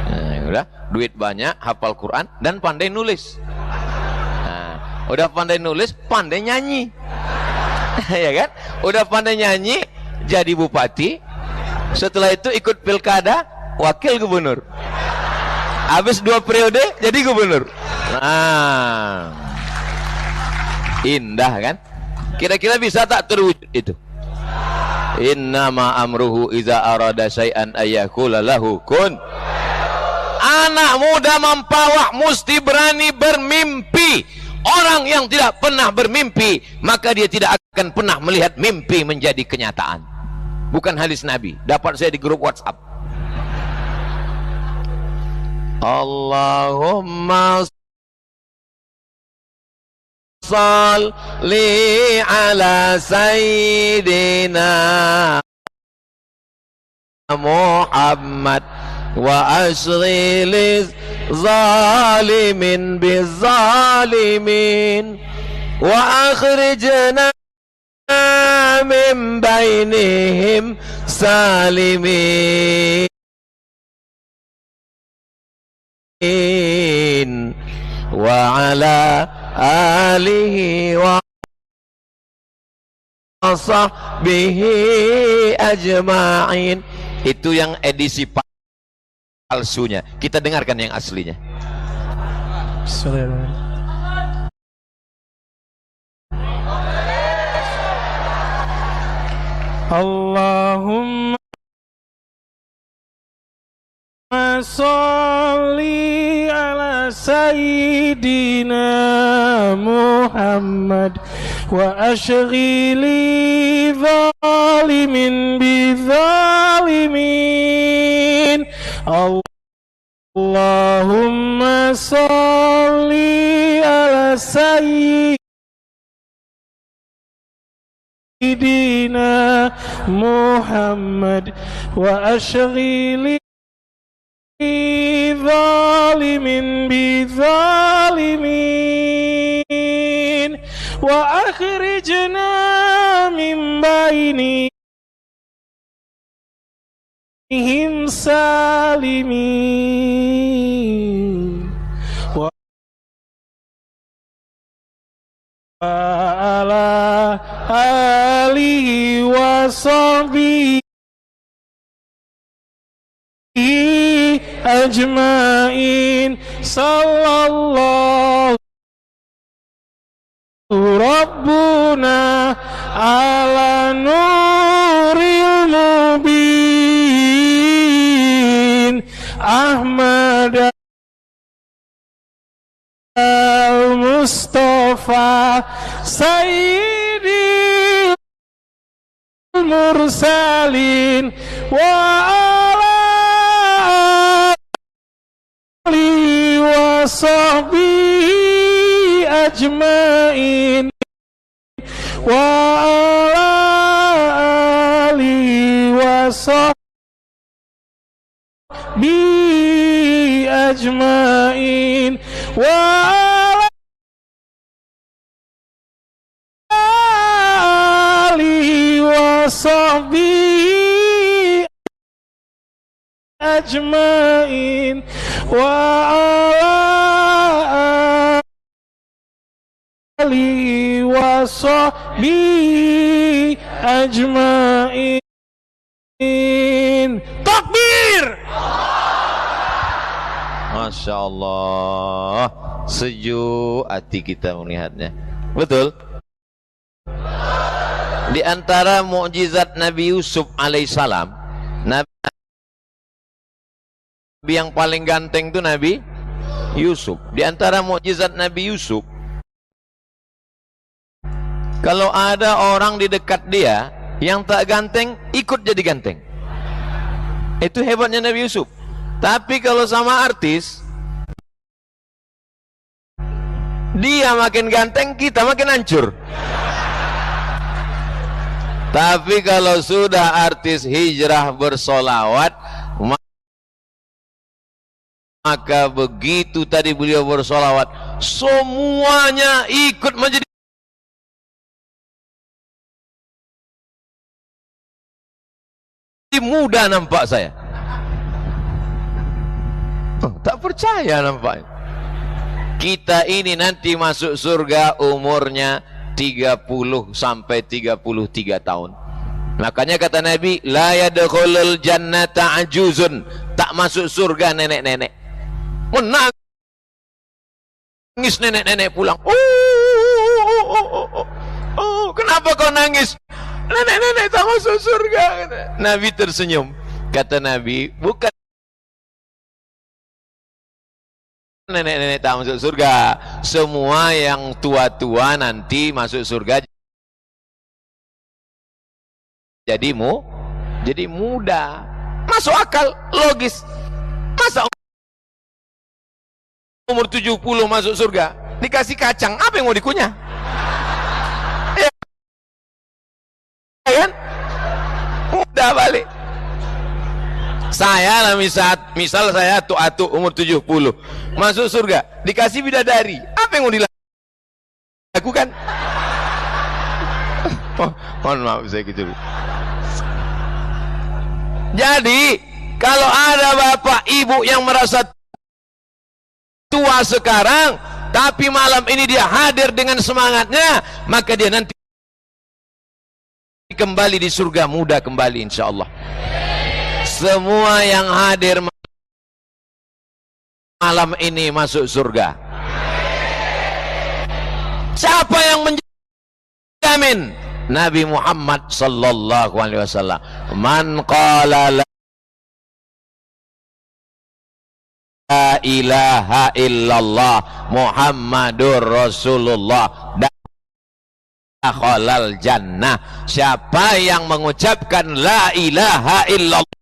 Nah, udah, duit banyak, hafal Quran dan pandai nulis. Nah, udah pandai nulis, pandai nyanyi. Ya kan? Udah pandai nyanyi, jadi bupati. Setelah itu ikut pilkada, wakil gubernur. Habis 2 periode jadi gubernur. Nah, indah kan? Kira-kira bisa tak terwujud itu? Innama amruhu iza arada syai'an ayyakula lahu kun. Anak muda mempawah mesti berani bermimpi. Orang yang tidak pernah bermimpi, maka dia tidak akan pernah melihat mimpi menjadi kenyataan. Bukan hadis Nabi, dapat saya di grup WhatsApp. Allahumma salli ala sayyidina Muhammad wa asghil zalimin bizalimin wa akhrijna min bainihim salimin wa ala alihi wa sahbihi ajma'in. Itu yang edisi palsunya. Kita dengarkan yang aslinya. Allahumma sholli ala sayyidina Muhammad wa ashghili zalimin bizalimin. Allahumma sholli ala sayyidina Muhammad wa ashghili zalimin bizalimin wa akhrijna min bainihim salimin wa ala alihi wa sahbihi ajma'in. Sallallahu Rabbuna ala nuril mubin Ahmad al-Mustafa Sayyidil Mursalin wa alihi wa sahbihi ajma'in wa ala alihi wa sahbihi ajma'in wa ala alihi wa sahbihi ajma'in wa ala wasahbihi ajmain. Takbir. Masya Allah, sejuk hati kita melihatnya. Betul. Di antara mukjizat Nabi Yusuf alaihissalam, Nabi yang paling ganteng itu Nabi Yusuf. Di antara mukjizat Nabi Yusuf, kalau ada orang di dekat dia yang tak ganteng, ikut jadi ganteng. Itu hebatnya Nabi Yusuf. Tapi kalau sama artis, dia makin ganteng, kita makin hancur. Tapi kalau sudah artis hijrah bersolawat, maka begitu tadi beliau bersolawat, semuanya ikut menjadi muda. Nampak saya tak percaya nampaknya. Kita ini nanti masuk surga umurnya 30 sampai 33 tahun. Makanya kata Nabi, la yadkhulul jannata ajuzun, tak masuk surga nenek-nenek. Menangis nenek-nenek pulang. Kenapa kau nangis? Nenek-nenek tak masuk surga. Nabi tersenyum. Kata Nabi, bukan nenek-nenek tak masuk surga, semua yang tua-tua nanti masuk surga jadi muda. Masuk akal, logis. Masa umur 70 masuk surga, dikasih kacang, apa yang mau dikunyah? Ya kan? Muda balik. Saya lah misal saya atu umur 70 masuk surga, dikasih bidadari, apa yang mau dilakukan? Mohon maaf saya gitu. Jadi kalau ada bapak ibu yang merasa tua sekarang, tapi malam ini dia hadir dengan semangatnya, maka dia nanti kembali di surga muda kembali insyaallah. Semua yang hadir malam ini masuk surga. Siapa yang menjamin? Nabi Muhammad sallallahu alaihi wasallam. Man qala la ilaha illallah Muhammadur Rasulullah dakhalal jannah. Siapa yang mengucapkan la ilaha illallah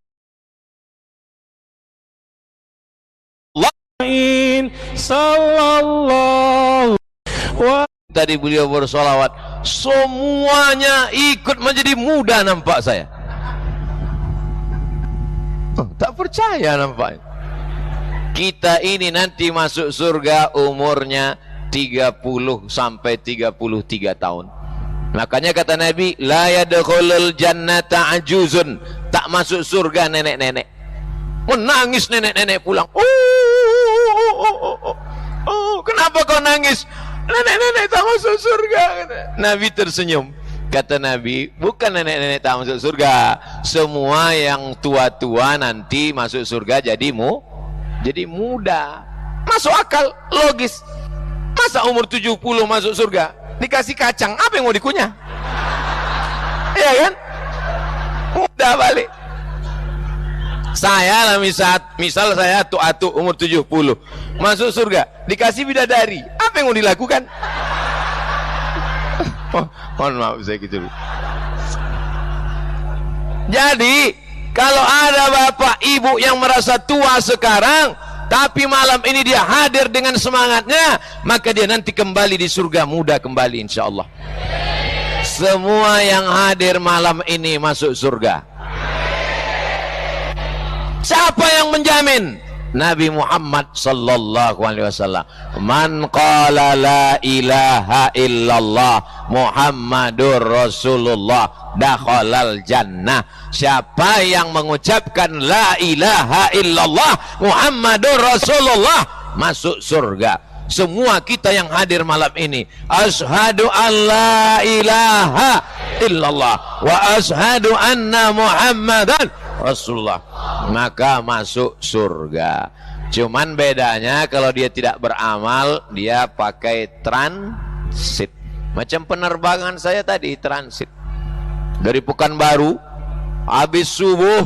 sallallahu tadi beliau bersolawat, semuanya ikut menjadi muda. Nampak saya tak percaya nampaknya. Kita ini nanti masuk surga umurnya 30 sampai 33 tahun. Makanya kata Nabi, la yadkhulul jannata ajuzun, tak masuk surga nenek-nenek. Menangis nenek-nenek pulang. Kenapa kau nangis? Nenek-nenek tak masuk surga. Nabi tersenyum. Kata Nabi, bukan nenek-nenek tak masuk surga, semua yang tua-tua nanti masuk surga jadi muda. Masuk akal, logis. Masa umur 70 masuk surga, dikasih kacang, apa yang mau dikunyah? Iya kan? Muda balik. Saya lah misal saya atu umur 70 masuk surga, dikasih bidadari, apa yang mau dilakukan? Mohon maaf saya gitu. Jadi kalau ada bapak ibu yang merasa tua sekarang, tapi malam ini dia hadir dengan semangatnya, maka dia nanti kembali di surga muda kembali insyaallah. Semua yang hadir malam ini masuk surga. Siapa yang menjamin? Nabi Muhammad sallallahu alaihi wasallam. Man qala la ilaha illallah Muhammadur Rasulullah dakhalal jannah. Siapa yang mengucapkan la ilaha illallah Muhammadur Rasulullah masuk surga. semua kita yang hadir malam ini, asyhadu alla ilaha illallah wa asyhadu anna muhammadan rasulullah, maka masuk surga. Cuman bedanya kalau dia tidak beramal, dia pakai transit. Macam penerbangan saya tadi, transit dari Pekanbaru, habis subuh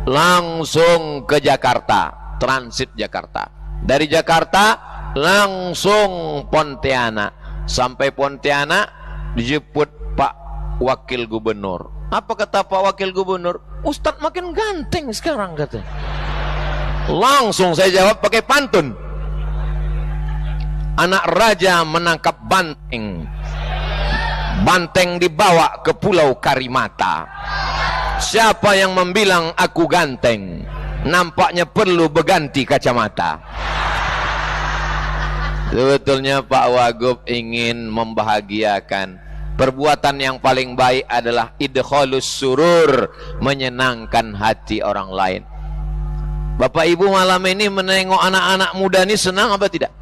langsung ke Jakarta, transit Jakarta. Dari Jakarta langsung Pontianak. Sampai Pontianak dijemput Pak Wakil Gubernur. Apa kata Pak Wakil Gubernur? Ustadz makin ganteng sekarang katanya. Langsung saya jawab pakai pantun. Anak raja menangkap banteng, banteng dibawa ke Pulau Karimata. Siapa yang membilang aku ganteng, nampaknya perlu berganti kacamata. Sebetulnya Pak Wagub ingin membahagiakan. Perbuatan yang paling baik adalah idkhalus surur, menyenangkan hati orang lain. Bapak Ibu malam ini menengok anak-anak muda ini senang apa tidak?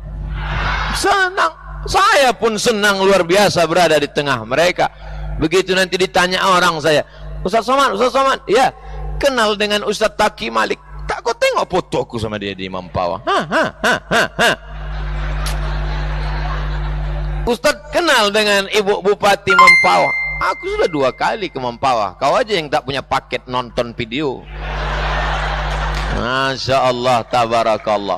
Senang. Saya pun senang luar biasa berada di tengah mereka. Begitu nanti ditanya orang saya, Ustaz Somad, ya, kenal dengan Ustaz Taki Malik. Tak kau tengok fotoku sama dia di Mempawah. Ustaz kenal dengan Ibu Bupati Mempawah. Aku sudah 2 kali ke Mempawah. Kau aja yang tak punya paket nonton video. Masya Allah, tabarakallah.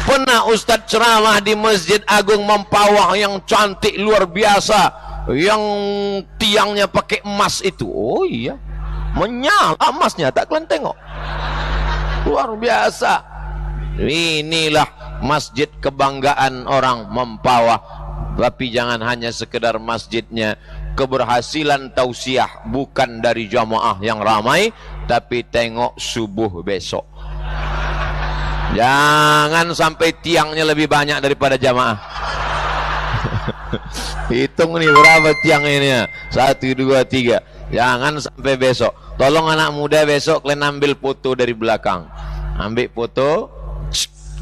Pernah Ustaz ceramah di Masjid Agung Mempawah yang cantik luar biasa, yang tiangnya pakai emas itu. Oh iya, menyala emasnya, tak kalian tengok, luar biasa. Inilah masjid kebanggaan orang Mempawah. Tapi jangan hanya sekedar masjidnya. Keberhasilan tausiah bukan dari jamaah yang ramai, tapi tengok subuh besok. Jangan sampai tiangnya lebih banyak daripada jamaah. Hitung nih berapa tiang ini ya? 1, 2, 3. Jangan sampai besok. Tolong anak muda besok kalian ambil foto dari belakang. Ambil foto,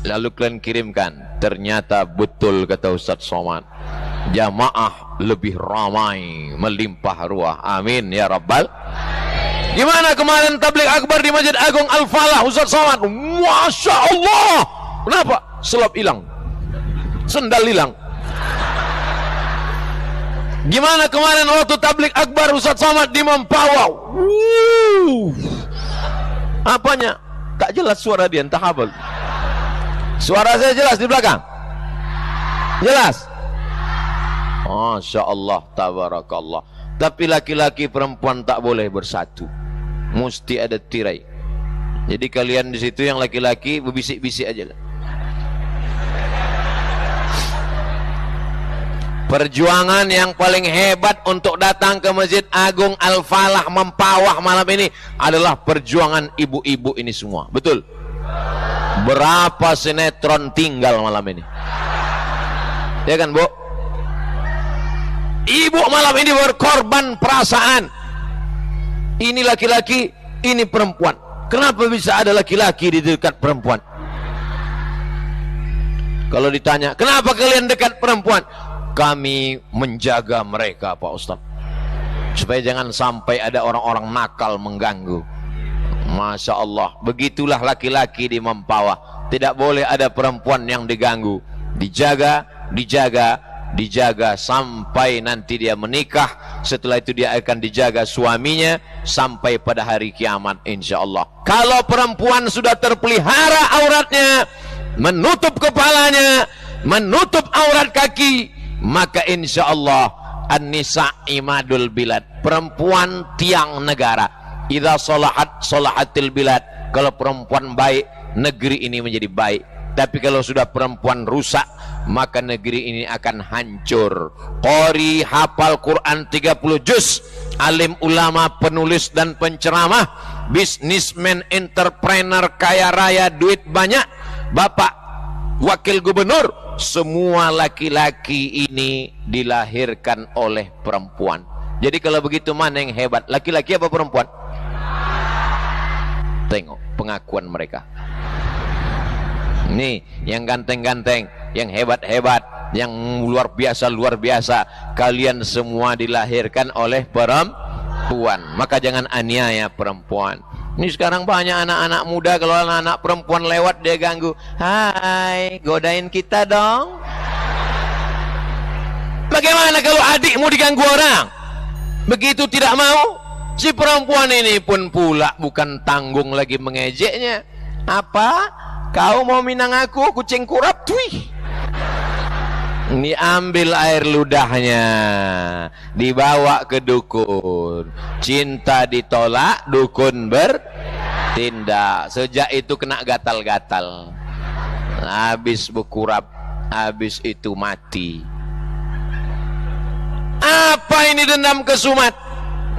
lalu kalian kirimkan. Ternyata betul kata Ustaz Somad, jamaah lebih ramai, melimpah ruah. Amin ya rabbal. Gimana kemarin tabligh akbar di Masjid Agung Al-Falah Ustaz Somad? Masya Allah. Kenapa? Selop hilang, sendal hilang. Gimana kemarin waktu tabligh akbar Ustaz Somad di Mempawah? Apanya? Tak jelas suara dia, entah apa. Suara saya jelas di belakang? Jelas? Masya Allah, tabarakallah. Tapi laki-laki perempuan tak boleh bersatu, mesti ada tirai. Jadi kalian di situ yang laki-laki berbisik-bisik aja lah. Perjuangan yang paling hebat untuk datang ke Masjid Agung Al-Falah Mempawah malam ini adalah perjuangan ibu-ibu ini semua. Betul? Berapa sinetron tinggal malam ini? Ya kan, Bu? Ibu malam ini berkorban perasaan. Ini laki-laki, ini perempuan. Kenapa bisa ada laki-laki di dekat perempuan? Kalau ditanya, kenapa kalian dekat perempuan? Kami menjaga mereka, Pak Ustaz, supaya jangan sampai ada orang-orang nakal mengganggu. Masya Allah, begitulah laki-laki di Mempawah. Tidak boleh ada perempuan yang diganggu. Dijaga, dijaga, dijaga sampai nanti dia menikah. Setelah itu dia akan dijaga suaminya sampai pada hari kiamat, insya Allah. Kalau perempuan sudah terpelihara auratnya, menutup kepalanya, menutup aurat kaki, maka insya Allah an-nisa imadul bilad, perempuan tiang negara. Idza sholahat sholahatil bilad, kalau perempuan baik negeri ini menjadi baik. Tapi kalau sudah perempuan rusak, maka negeri ini akan hancur. Qori hafal Quran 30 juz, alim ulama, penulis dan penceramah, bisnismen, entrepreneur, kaya raya, duit banyak, bapak wakil gubernur, semua laki-laki ini dilahirkan oleh perempuan. Jadi kalau begitu mana yang hebat, laki-laki apa perempuan? Tengok pengakuan mereka. Nih yang ganteng-ganteng, yang hebat-hebat, yang luar biasa, kalian semua dilahirkan oleh perempuan, maka jangan aniaya perempuan. Ini sekarang banyak anak-anak muda, kalau anak-anak perempuan lewat dia ganggu, hai, godain kita dong. Bagaimana kalau adikmu diganggu orang? Begitu tidak mau, si perempuan ini pun pula bukan tanggung lagi mengejeknya. Apa? Kau mau minang aku kucing kurap? Tuih. Diambil air ludahnya, dibawa ke dukun. Cinta ditolak, dukun bertindak. Sejak itu kena gatal-gatal, habis berkurap, habis itu mati. Apa ini dendam kesumat?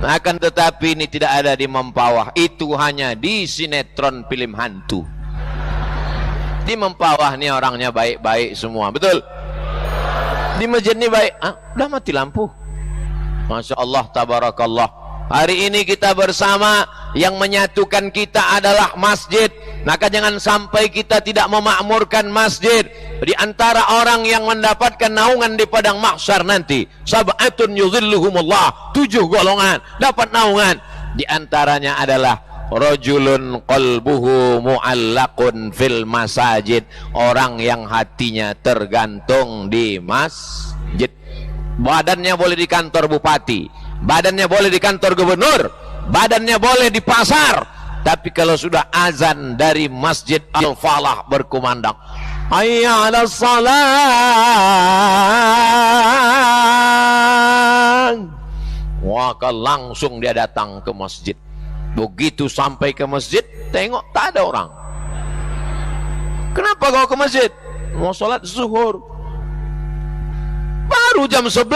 Akan tetapi ini tidak ada di Mempawah, itu hanya di sinetron film hantu. Di Mempawah ini orangnya baik-baik semua, betul? Di masjid ini baik, udah mati lampu. Masya Allah, tabarakallah. Hari ini kita bersama, yang menyatukan kita adalah masjid. Maka jangan sampai kita tidak memakmurkan masjid. Di antara orang yang mendapatkan naungan di padang mahsyar nanti, sab'atun yuzilluhumullah, 7 golongan dapat naungan. Di antaranya adalah rajulun qalbuhu mu'allaqun fil masajid, orang yang hatinya tergantung di masjid. Badannya boleh di kantor bupati, badannya boleh di kantor gubernur, badannya boleh di pasar, tapi kalau sudah azan dari Masjid Al-Falah berkumandang, hayya 'alas salat, maka langsung dia datang ke masjid. Begitu sampai ke masjid, tengok tak ada orang. Kenapa kau ke masjid? Mau sholat zuhur. Baru jam 11,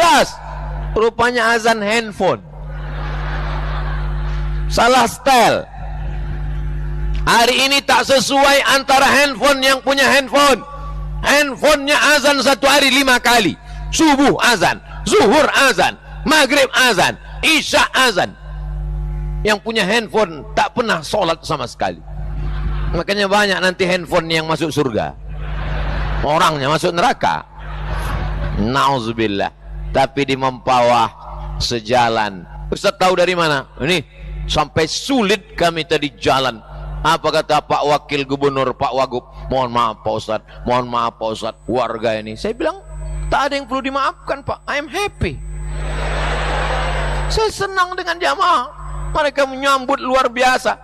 rupanya azan handphone. Salah setel. Hari ini tak sesuai antara handphone yang punya handphone. Handphonenya azan satu hari 5 kali. Subuh azan, zuhur azan, maghrib azan, isya azan. Yang punya handphone tak pernah sholat sama sekali. Makanya banyak nanti handphone yang masuk surga, orangnya masuk neraka. Nauzubillah. Tapi di Mempawah sejalan. Ustaz tahu dari mana? Ini sampai sulit kami tadi jalan. Apa kata Pak Wakil Gubernur, Pak Wagub? Mohon maaf Pak Ustaz, mohon maaf Pak Ustaz, warga ini. Saya bilang tak ada yang perlu dimaafkan Pak. I am happy. Saya senang dengan jamaah. Mereka menyambut luar biasa,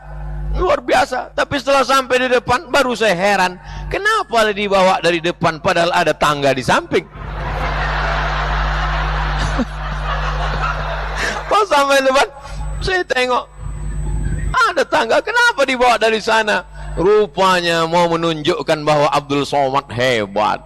luar biasa. Tapi setelah sampai di depan, baru saya heran, kenapa dibawa dari depan padahal ada tangga di samping. Pas sampai depan, saya tengok ada tangga, kenapa dibawa dari sana? Rupanya mau menunjukkan bahwa Abdul Somad hebat.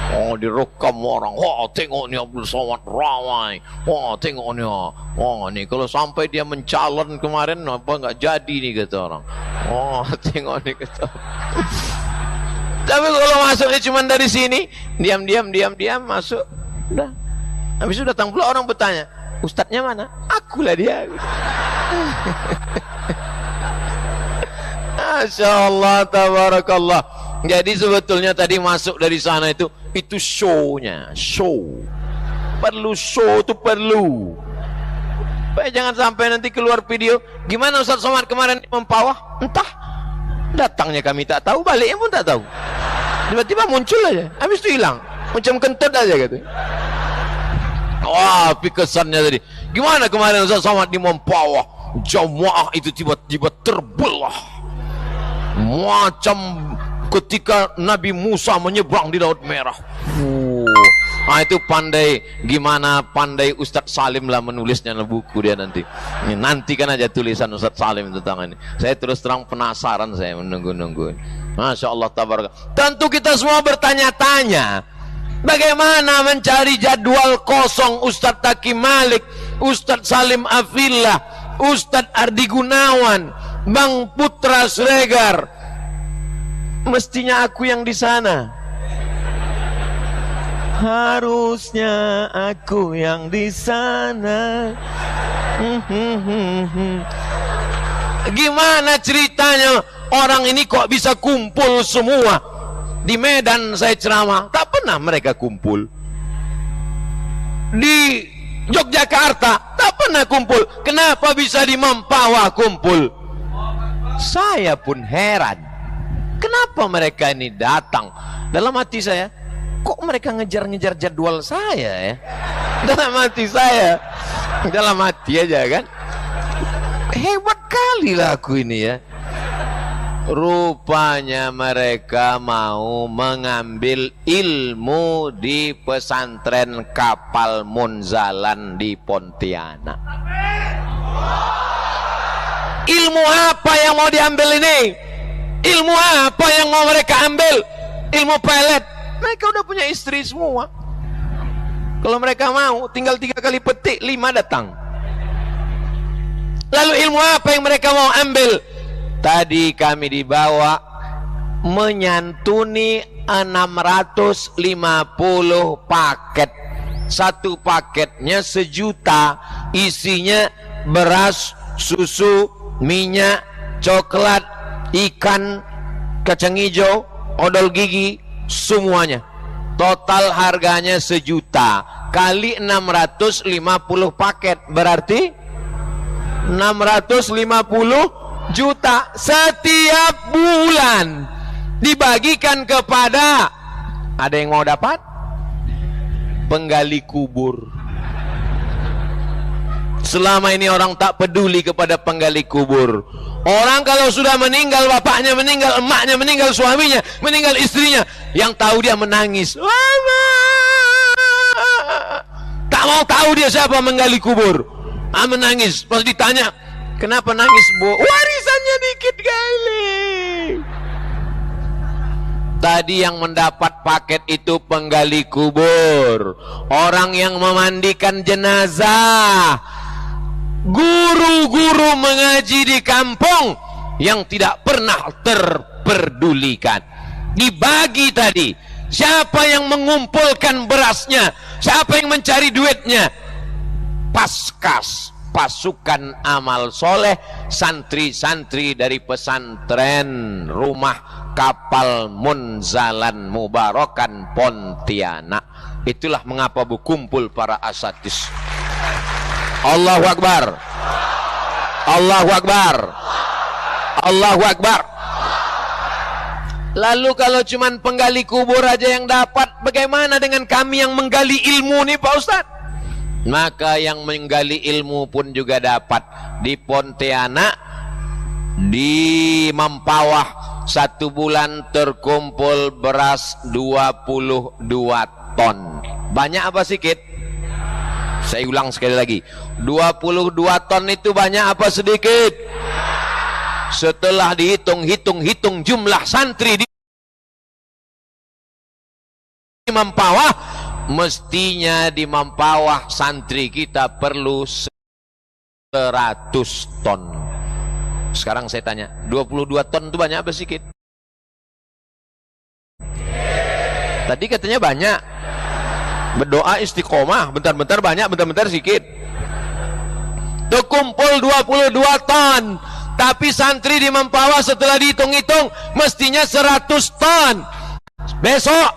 Oh, direkam orang. Wah, tengok ni Abdul Somad ramai. Wah, tengok ni. Wah, ni kalau sampai dia mencalon kemarin, apa enggak jadi ni kata orang. Oh, tengok ni kata. Tapi kalau masuknya cuma dari sini, diam masuk. Udah. Habis itu datang pula orang bertanya, ustadznya mana? Akulah dia. Masya Allah, tabarakallah. Jadi sebetulnya tadi masuk dari sana itu show-nya, show. Perlu show itu perlu. Supaya jangan sampai nanti keluar video, gimana Ustaz Somad kemarin di Mempawah? Entah. Datangnya kami tak tahu, baliknya pun tak tahu. Tiba-tiba muncul aja, habis itu hilang. Macam kentut aja gitu. Wah, kesannya tadi. Gimana kemarin Ustaz Somad di Mempawah? Jamaah itu tiba-tiba terbelah. Macam ketika Nabi Musa menyeberang di Laut Merah. Nah, itu pandai, gimana pandai Ustadz Salim lah menulisnya dalam buku dia nanti. Nantikan aja tulisan Ustadz Salim tentang ini. Saya terus terang penasaran, saya menunggu-nunggu. Masya Allah, tabarak. Tentu kita semua bertanya-tanya, bagaimana mencari jadwal kosong Ustadz Taki Malik, Ustadz Salim Afillah, Ustadz Ardi Gunawan, Bang Putra Sregar. Mestinya aku yang di sana. Harusnya aku yang di sana. Gimana ceritanya orang ini kok bisa kumpul semua? Di Medan saya ceramah, tak pernah mereka kumpul. Di Yogyakarta tak pernah kumpul. Kenapa bisa di Mempawah kumpul? Saya pun heran, kenapa mereka ini datang. Dalam hati saya, kok mereka ngejar-ngejar jadwal saya ya? Dalam hati saya, dalam hati aja kan, hebat kali lah aku ini ya. Rupanya mereka mau mengambil ilmu di pesantren Kapal Munzalan di Pontianak. Ilmu apa yang mau diambil ini? Ilmu apa yang mau mereka ambil? Ilmu pelet. Mereka udah punya istri semua. Kalau mereka mau, tinggal 3 kali petik, 5 datang. Lalu ilmu apa yang mereka mau ambil? Tadi kami dibawa menyantuni 650 paket. Satu paketnya 1 juta, isinya beras, susu, minyak, coklat, ikan, kacang hijau, odol gigi, semuanya. Total harganya 1 juta kali 650 paket, berarti 650 juta setiap bulan dibagikan kepada, ada yang mau dapat? Penggali kubur. Selama ini orang tak peduli kepada penggali kubur. Orang kalau sudah meninggal, bapaknya meninggal, emaknya meninggal, suaminya meninggal, istrinya, yang tahu dia menangis. Tak mau tahu dia siapa menggali kubur. Menangis. Pas ditanya, kenapa nangis, Bu? Warisannya dikit kali. Tadi yang mendapat paket itu penggali kubur, orang yang memandikan jenazah, guru-guru mengaji di kampung yang tidak pernah terpedulikan. Dibagi tadi. Siapa yang mengumpulkan berasnya? Siapa yang mencari duitnya? Paskas, pasukan amal soleh, santri-santri dari pesantren Rumah Kapal Munzalan Mubarakan Pontianak. Itulah mengapa berkumpul para asatis. Allahu Akbar, Allahu Akbar, Allahu Akbar. Lalu kalau cuman penggali kubur aja yang dapat, bagaimana dengan kami yang menggali ilmu nih Pak Ustadz? Maka yang menggali ilmu pun juga dapat. Di Pontianak, di Mempawah, 1 bulan terkumpul beras 22 ton. Banyak apa sedikit? Saya ulang sekali lagi, 22 ton itu banyak apa sedikit? Setelah dihitung jumlah santri di Mempawah, mestinya di Mempawah santri kita perlu 100 ton. Sekarang saya tanya, 22 ton itu banyak apa sedikit? Tadi katanya banyak. Berdoa istiqomah, bentar-bentar banyak, bentar-bentar sedikit. Terkumpul 22 ton. Tapi santri di Mempawah setelah dihitung-hitung mestinya 100 ton. Besok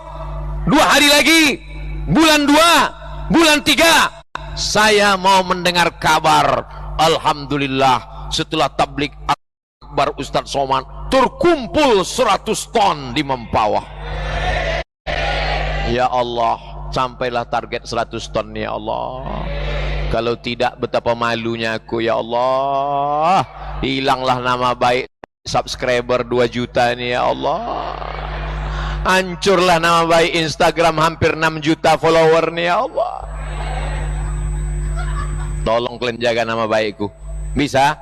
2 hari lagi, bulan 2, bulan 3, saya mau mendengar kabar, alhamdulillah, setelah tablik akbar Ustadz Somad terkumpul 100 ton di Mempawah. Ya Allah, sampailah target 100 ton ya Allah. Kalau tidak, betapa malunya aku ya Allah. Hilanglah nama baik subscriber 2 juta ini ya Allah. Hancurlah nama baik Instagram hampir 6 juta follower nih ya Allah. Tolong kalian jaga nama baikku. Bisa?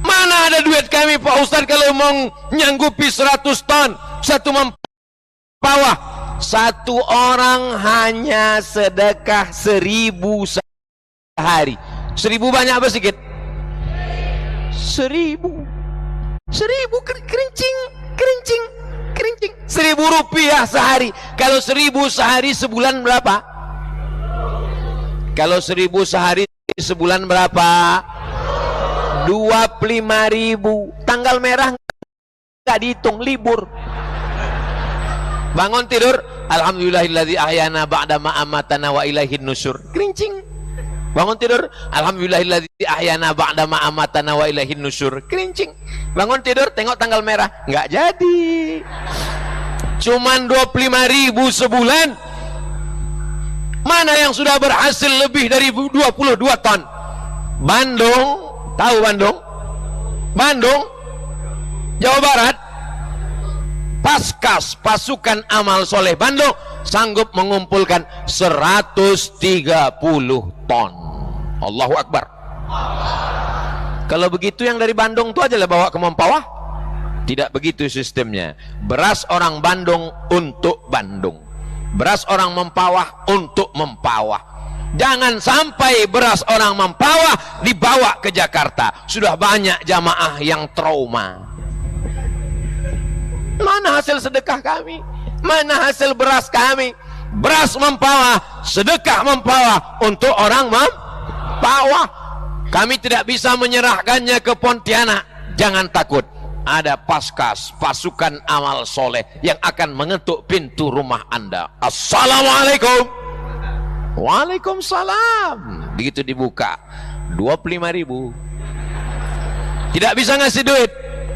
Mana ada duit kami Pak Ustadz kalau mau nyanggupi 100 ton satu Mempawah. 1 orang hanya sedekah 1.000 sehari. 1.000 banyak apa sedikit? 1.000 kerincing 1.000 rupiah sehari. Kalau 1.000 sehari sebulan berapa? Kalau 1.000 sehari sebulan berapa? 25.000. Tanggal merah nggak dihitung, libur. Bangun tidur, alhamdulillahilladzi ahyana ba'da ma amatana wa ilaihin nusyur. Kerincing. Bangun tidur, alhamdulillahilladzi ahyana ba'da ma amatana wa ilaihin nusyur. Kerincing. Bangun tidur, tengok tanggal merah, nggak jadi. Cuman 25.000 sebulan. Mana yang sudah berhasil lebih dari 22 ton? Bandung, tahu Bandung? Bandung, Jawa Barat. Paskas, pasukan amal soleh Bandung sanggup mengumpulkan 130 ton. Allahu Akbar. Kalau begitu yang dari Bandung itu aja lah bawa ke Mempawah. Tidak begitu sistemnya. Beras orang Bandung untuk Bandung, beras orang Mempawah untuk Mempawah. Jangan sampai beras orang Mempawah dibawa ke Jakarta. Sudah banyak jamaah yang trauma. Mana hasil sedekah kami? Mana hasil beras kami? Beras Mempawah, sedekah Mempawah untuk orang Mempawah. Kami tidak bisa menyerahkannya ke Pontianak. Jangan takut, ada Paskas, pasukan amal soleh yang akan mengetuk pintu rumah Anda. Assalamualaikum. Waalaikumsalam. Begitu dibuka, 25.000. Tidak bisa ngasih duit,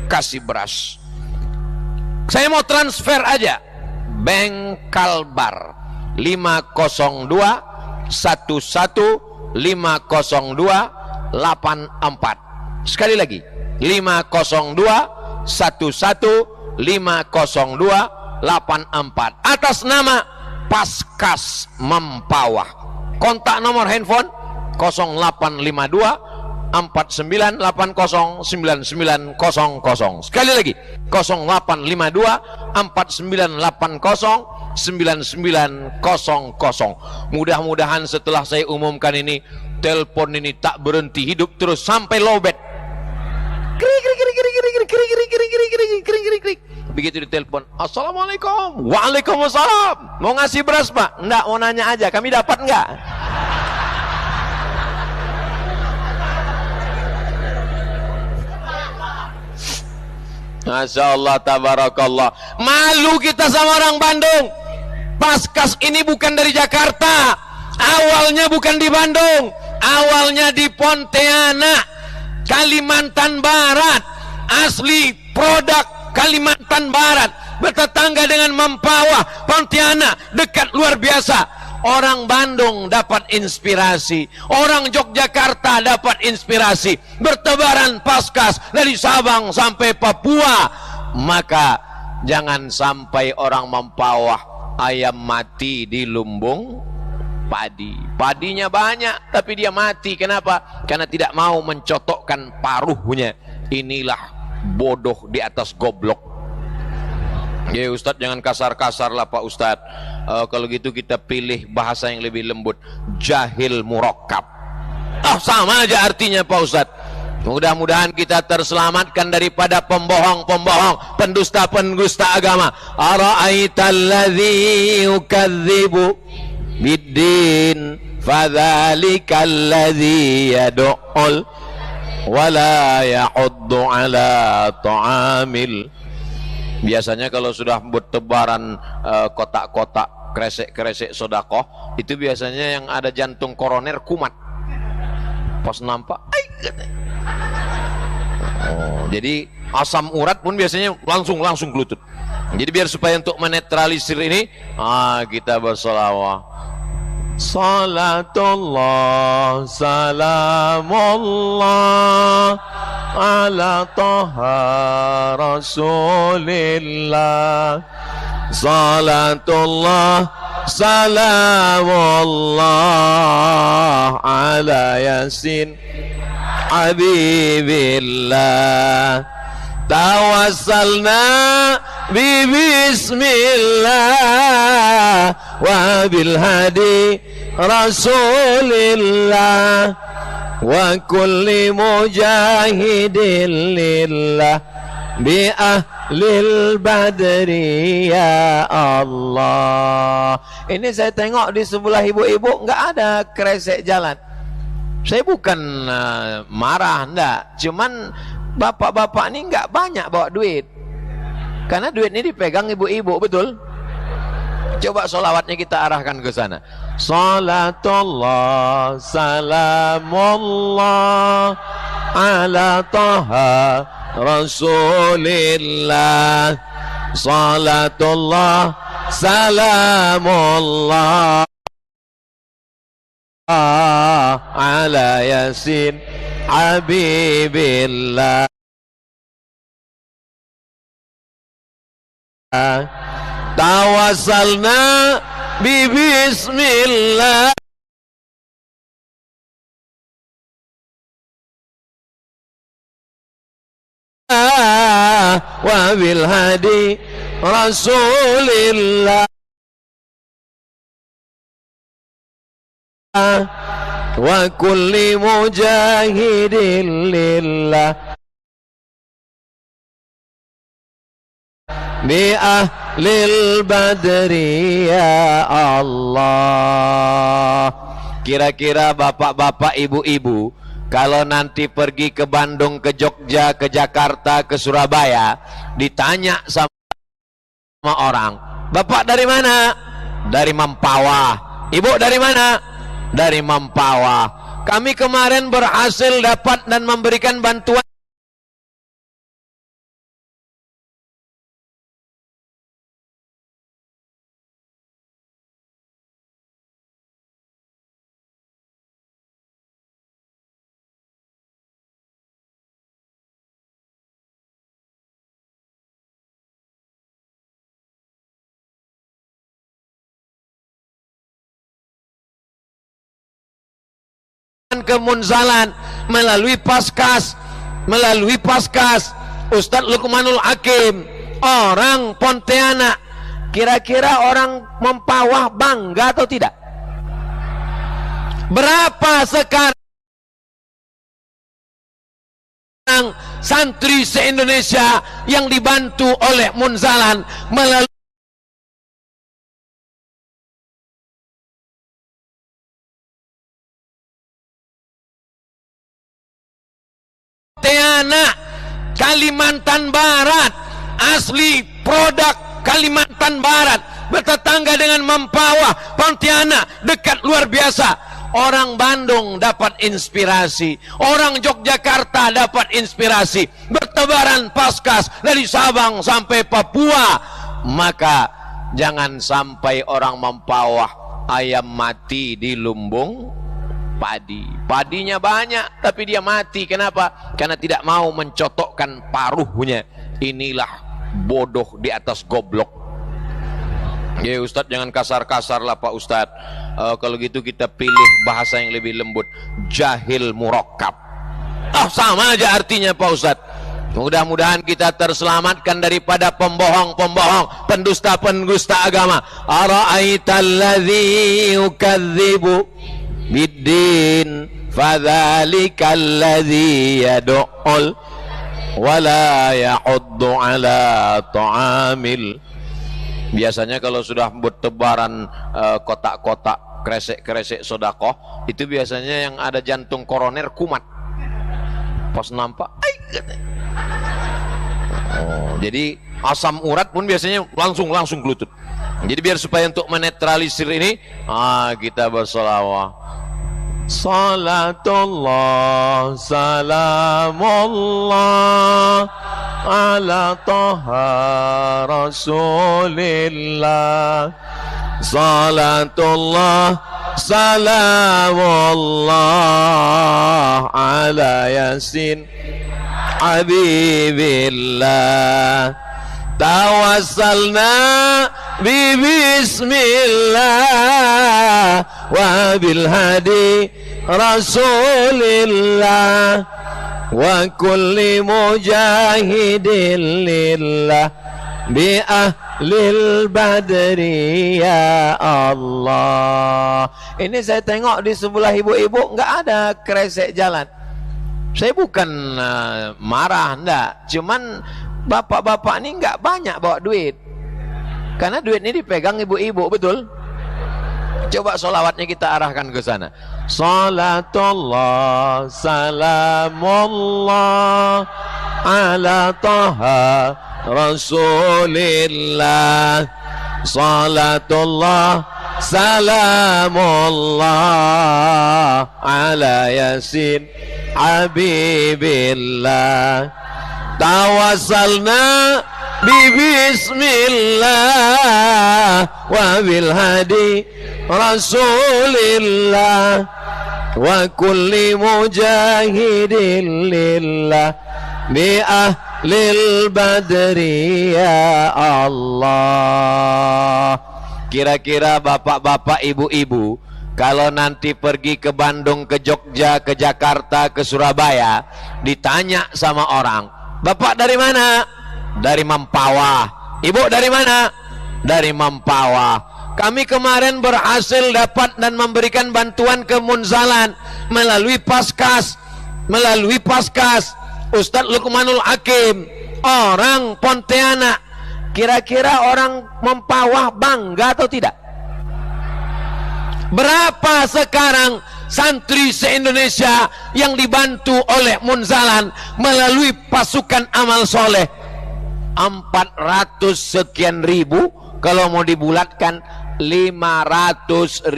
kasih beras. Saya mau transfer aja. Bank Kalbar 502 11 502 84. Sekali lagi, 502 11 502 84 atas nama Paskas Mempawah. Kontak nomor handphone 0852 49809900. Sekali lagi 0852 49809900. Mudah-mudahan setelah saya umumkan ini, telepon ini tak berhenti hidup terus sampai lowbat. Begitu ditelepon, assalamualaikum. Waalaikumsalam. Mau ngasih beras Pak? Enggak, mau nanya aja, kami dapat enggak? Masya Allah, tabarakallah. Malu kita sama orang Bandung. Paskas ini bukan dari Jakarta. Awalnya bukan di Bandung, awalnya di Pontianak, Kalimantan Barat. Asli produk Kalimantan Barat, bertetangga dengan Mempawah, Pontianak, dekat luar biasa. Orang Bandung dapat inspirasi, orang Yogyakarta dapat inspirasi, bertebaran Paskas dari Sabang sampai Papua. Maka jangan sampai orang Mempawah ayam mati di lumbung padi. Padinya banyak tapi dia mati. Kenapa? Karena tidak mau mencotokkan paruhnya. Inilah bodoh di atas goblok. Ya Ustadz, jangan kasar-kasar lah Pak Ustadz. Kalau gitu kita pilih bahasa yang lebih lembut, jahil murakkab. Sama aja artinya Pak Ustadz. Mudah-mudahan kita terselamatkan daripada pembohong-pembohong, pendusta-pendusta agama. Ara'aital ladzi yukadzibu biddin fadzalikal ladzi yad'ul wala yahuddu ala ta'amil. Biasanya kalau sudah bertebaran kotak-kotak kresek-kresek sodakoh, itu biasanya yang ada jantung koroner kumat. Pas nampak, jadi asam urat pun biasanya langsung kelutut. Jadi biar supaya untuk menetralisir ini, kita bersolawat. Salatullah salamullah ala taha rasulillah. Salatullah salamullah ala yasin habibillah. Tawassalna bi bismillah wa bil hadi rasulillah wa kulli mujahidin lillah bi ahlil badri ya Allah. Ini saya tengok di sebelah ibu-ibu nggak ada kresek jalan. Saya bukan marah, enggak, cuman bapak-bapak ini nggak banyak bawa duit, karena duit ini dipegang ibu-ibu, betul? Coba solawatnya kita arahkan ke sana. Salatullah salamullah ala taha rasulillah. Salatullah salamullah ala yasin habibillah. Tawassalna bi bismillah wa bil hadi rasulillah wa kulli mujahidin lillah bi ahlil badri ya Allah. Kira-kira bapak-bapak, ibu-ibu, kalau nanti pergi ke Bandung, ke Jogja, ke Jakarta, ke Surabaya, ditanya sama orang, bapak dari mana? Dari Mempawah. Ibu dari mana? Dari Mempawah. Kami kemarin berhasil dapat dan memberikan bantuan ke Munzalan melalui Paskas, Ustadz Lukmanul Hakim, orang Pontianak. Kira-kira orang Mempawah bangga atau tidak? Berapa sekarang santri se-Indonesia yang dibantu oleh Munzalan melalui Pontianak, Kalimantan Barat, asli produk Kalimantan Barat, bertetangga dengan Mempawah, Pontianak, dekat luar biasa. Orang Bandung dapat inspirasi, orang Yogyakarta dapat inspirasi, bertebaran Paskas dari Sabang sampai Papua. Maka jangan sampai orang Mempawah ayam mati di lumbung padi. Padinya banyak tapi dia mati. Kenapa? Karena tidak mau mencotokkan paruhnya. Inilah bodoh di atas goblok. Ya Ustadz, jangan kasar-kasar lah Pak Ustadz. Kalau gitu kita pilih bahasa yang lebih lembut. Jahil murakkab. Sama aja artinya Pak Ustadz. Mudah-mudahan kita terselamatkan daripada pembohong-pembohong, pendusta-pendusta agama. Ara'aital ladzi yukadzibu biddin fadzalikal ladzi yad'ul wala yahuddu ala ta'amil. Biasanya kalau sudah bertebaran kotak-kotak kresek-kresek sodakoh, itu biasanya yang ada jantung koroner kumat pas nampak. Jadi asam urat pun biasanya langsung kelutut. Jadi biar supaya untuk menetralisir ini, kita bersolawat. Salatullah salamullah ala taha rasulillah. Salatullah salamullah ala yasin habibillah. Tawassalna bi bismillah wa bil hadi rasulillah wa kulli mujahidin lillah bi ahlil badri ya Allah. Ini saya tengok di sebelah ibu-ibu nggak ada kresek jalan. Saya bukan marah, enggak, cuman bapak-bapak ini nggak banyak bawa duit, karena duit ini dipegang ibu-ibu, betul? Coba solawatnya kita arahkan ke sana. Salatullah salamullah ala taha rasulillah. salatullah salamullah ala yasin habibillah tawassalna bismillah wa bil hadi rasulillah wa kulli mujahidin lillah bi ahlil badri ya Allah. Kira-kira bapak-bapak, ibu-ibu, kalau nanti pergi ke Bandung, ke Jogja, ke Jakarta, ke Surabaya, ditanya sama orang, bapak dari mana? Dari Mempawah. Ibu dari mana? Dari Mempawah. Kami kemarin berhasil dapat dan memberikan bantuan ke Munzalan melalui Paskas. Ustadz Lukmanul Hakim, orang Pontianak. Kira-kira orang Mempawah bangga atau tidak? Berapa sekarang santri se-Indonesia yang dibantu oleh Munzalan melalui pasukan amal soleh? 400 sekian ribu. Kalau mau dibulatkan 500.000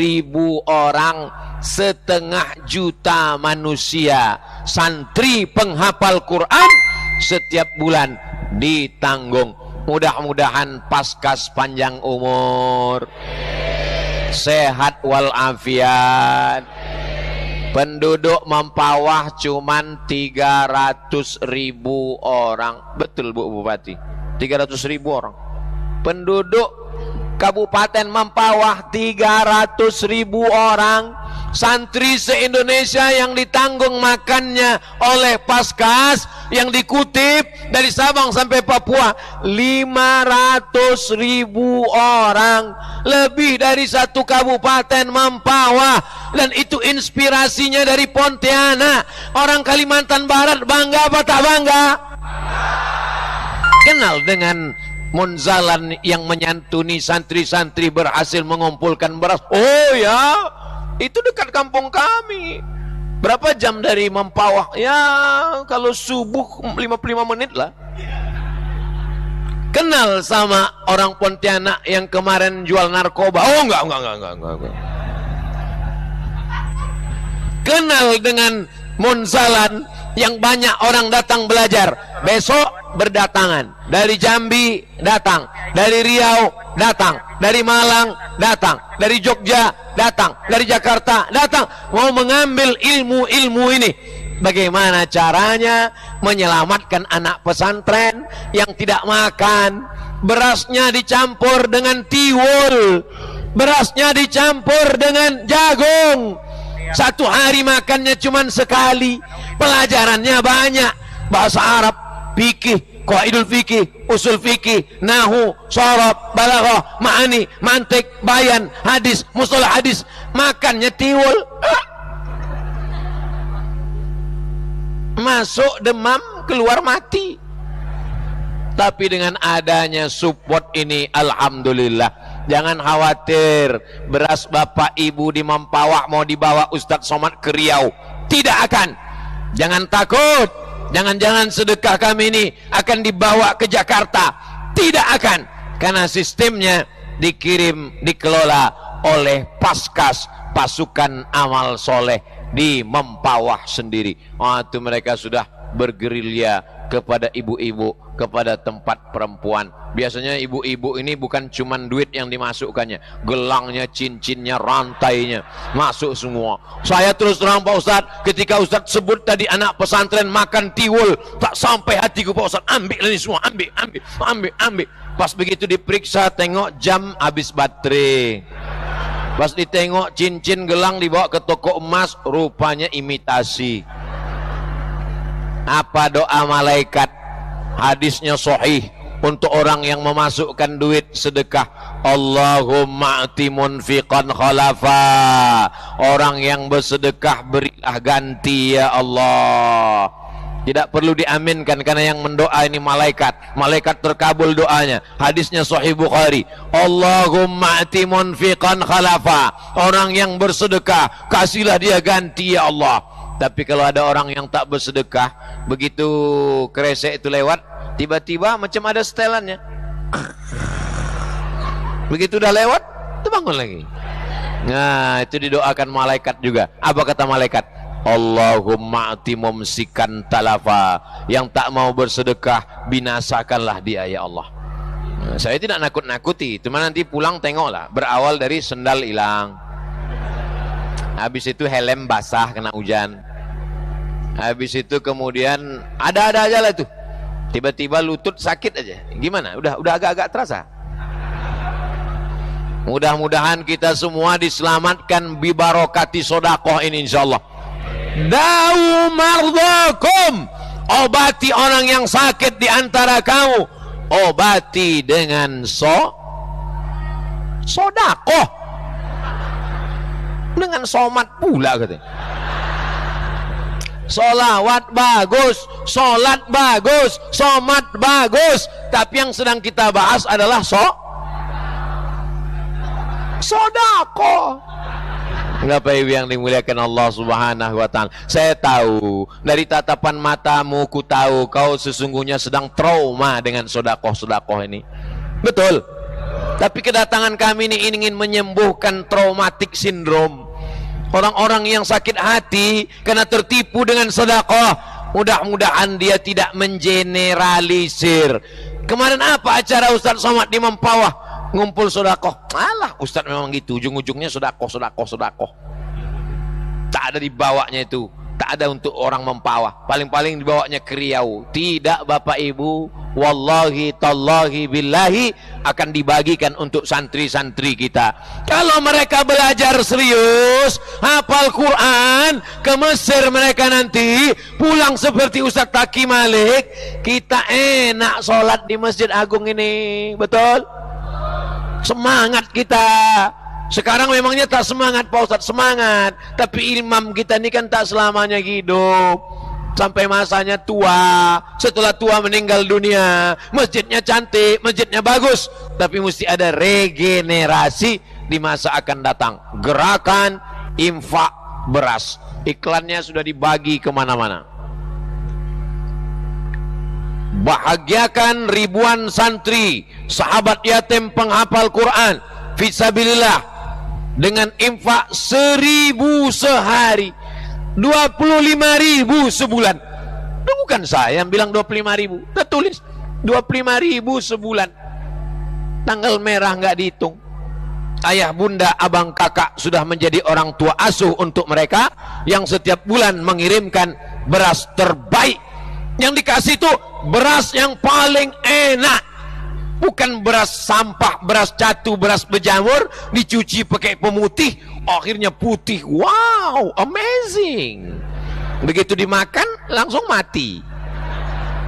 orang, 1,5 juta manusia santri penghafal Quran setiap bulan ditanggung. Mudah-mudahan Paskas panjang umur, sehat walafiat. Penduduk Mempawah cuman 300.000 orang. Betul Bu Bupati, 300.000 orang. Penduduk Kabupaten Mempawah 300.000 orang. Santri se-Indonesia yang ditanggung makannya oleh Paskas, yang dikutip dari Sabang sampai Papua 500.000 orang, lebih dari satu kabupaten Mempawah. Dan itu inspirasinya dari Pontianak. Orang Kalimantan Barat bangga apa tak bangga? Kenal dengan Munzalan yang menyantuni santri-santri, berhasil mengumpulkan beras. Oh ya, itu dekat kampung kami. Berapa jam dari Mempawah? Ya, kalau subuh 55 menit lah. Kenal sama orang Pontianak yang kemarin jual narkoba? Oh enggak. Kenal dengan Munzalan yang banyak orang datang belajar. Besok berdatangan dari Jambi, datang dari Riau, datang dari Malang, datang dari Jogja, datang dari Jakarta, datang mau mengambil ilmu-ilmu ini. Bagaimana caranya menyelamatkan anak pesantren yang tidak makan? Berasnya dicampur dengan tiwul, berasnya dicampur dengan jagung. Satu hari makannya cuma sekali. Pelajarannya banyak, bahasa Arab, fikih, qaidul fikih, usul fikih, nahu, sharab, balaghah, ma'ani, mantik, bayan, hadis, mustalah hadis. Makannya tiwul. Masuk demam, keluar mati. Tapi dengan adanya support ini, alhamdulillah. Jangan khawatir, beras bapak ibu di Mempawah mau dibawa Ustadz Somad ke Riau, tidak akan. Jangan takut, jangan-jangan sedekah kami ini akan dibawa ke Jakarta, tidak akan. Karena sistemnya dikelola oleh Paskas, pasukan amal soleh di Mempawah sendiri. Itu mereka sudah bergerilya kepada ibu-ibu, kepada tempat perempuan. Biasanya ibu-ibu ini bukan cuman duit yang dimasukkannya, gelangnya, cincinnya, rantainya masuk semua. Saya terus terang Pak Ustadz, ketika Ustadz sebut tadi anak pesantren makan tiwul, tak sampai hatiku Pak Ustadz. Ambil ini semua, ambil. Pas begitu diperiksa, tengok jam habis baterai. Pas ditengok cincin gelang dibawa ke toko emas, rupanya imitasi. Apa doa malaikat? Hadisnya sahih untuk orang yang memasukkan duit sedekah. Allahumma ati munfiqan khalafa. Orang yang bersedekah berilah ganti ya Allah. Tidak perlu diaminkan karena yang mendoa ini malaikat. Malaikat terkabul doanya. Hadisnya sahih Bukhari. Allahumma ati munfiqan khalafa. Orang yang bersedekah kasihlah dia ganti ya Allah. Tapi kalau ada orang yang tak bersedekah, begitu kresek itu lewat, tiba-tiba macam ada setelannya. Begitu udah lewat, itu bangun lagi. Nah, itu didoakan malaikat juga. Apa kata malaikat? Allahumma ati mumsikan talafa, yang tak mau bersedekah binasakanlah dia ya Allah. Nah, saya tidak nakut-nakuti, cuma nanti pulang tengoklah. Berawal dari sendal hilang, habis itu helm basah kena hujan, habis itu kemudian ada aja lah tuh, tiba-tiba lutut sakit aja. Gimana? Udah agak-agak terasa. Mudah-mudahan kita semua diselamatkan bibarokati sodakoh ini insyaallah. Da'u mardhakum, obati orang yang sakit di antara kamu, obati dengan sodakoh, dengan somat pula katanya. Solawat bagus, solat bagus, somat bagus, tapi yang sedang kita bahas adalah sodako. Bapak Ibu yang dimuliakan Allah Subhanahu wa Ta'ala, saya tahu dari tatapan matamu, ku tahu kau sesungguhnya sedang trauma dengan sodakoh ini. Betul. Tapi kedatangan kami ini ingin menyembuhkan traumatik sindrom. Orang-orang yang sakit hati karena tertipu dengan sodakoh, mudah-mudahan dia tidak mengeneralisir. Kemarin apa acara Ustaz Somad di Mempawah? Ngumpul sodakoh. Alah, Ustaz memang gitu, ujung-ujungnya sodakoh. Tak ada dibawanya itu, tak ada untuk orang Mempawah. Paling-paling dibawanya ke Riau. Tidak Bapak Ibu, wallahi tallahi billahi akan dibagikan untuk santri-santri kita. Kalau mereka belajar serius, hafal Quran, ke Mesir mereka nanti pulang seperti Ustaz Taki Malik, kita enak sholat di Masjid Agung ini. Betul? Semangat kita. Sekarang memangnya tak semangat Pak Ustadz, semangat. Tapi imam kita ini kan tak selamanya hidup, sampai masanya tua. Setelah tua meninggal dunia. Masjidnya cantik, masjidnya bagus, tapi mesti ada regenerasi di masa akan datang. Gerakan infak beras, iklannya sudah dibagi kemana-mana. Bahagiakan ribuan santri, sahabat yatim penghafal Quran fisabilillah dengan infak 1.000 sehari, 25.000 sebulan. Itu bukan saya yang bilang 25.000, kita tulis 25.000 sebulan. Tanggal merah nggak dihitung. Ayah, bunda, abang, kakak sudah menjadi orang tua asuh untuk mereka yang setiap bulan mengirimkan beras terbaik. Yang dikasih itu beras yang paling enak, bukan beras sampah, beras catu, beras berjamur dicuci pakai pemutih akhirnya putih. Wow, amazing. Begitu dimakan langsung mati.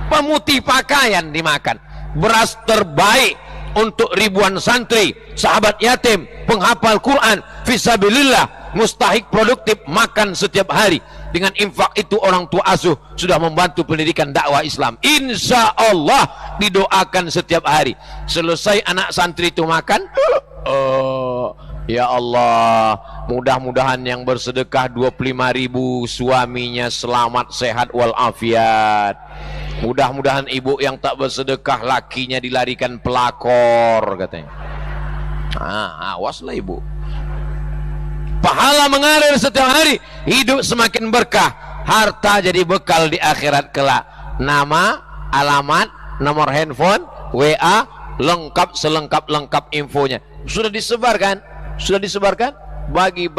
Pemutih pakaian dimakan. Beras terbaik untuk ribuan santri, sahabat yatim, penghafal Quran fisabilillah, mustahik produktif makan setiap hari. Dengan infak itu orang tua asuh sudah membantu pendidikan dakwah Islam. Insya Allah didoakan setiap hari. Selesai anak santri itu makan, ya Allah, mudah-mudahan yang bersedekah 25.000 suaminya selamat sehat walafiat. Mudah-mudahan ibu yang tak bersedekah lakinya dilarikan pelakor katanya. Awaslah ibu. Pahala mengalir setiap hari, hidup semakin berkah, harta jadi bekal di akhirat kelak. Nama, alamat, nomor handphone, WA, lengkap selengkap-lengkap infonya. Sudah disebarkan? Sudah disebarkan? Bagi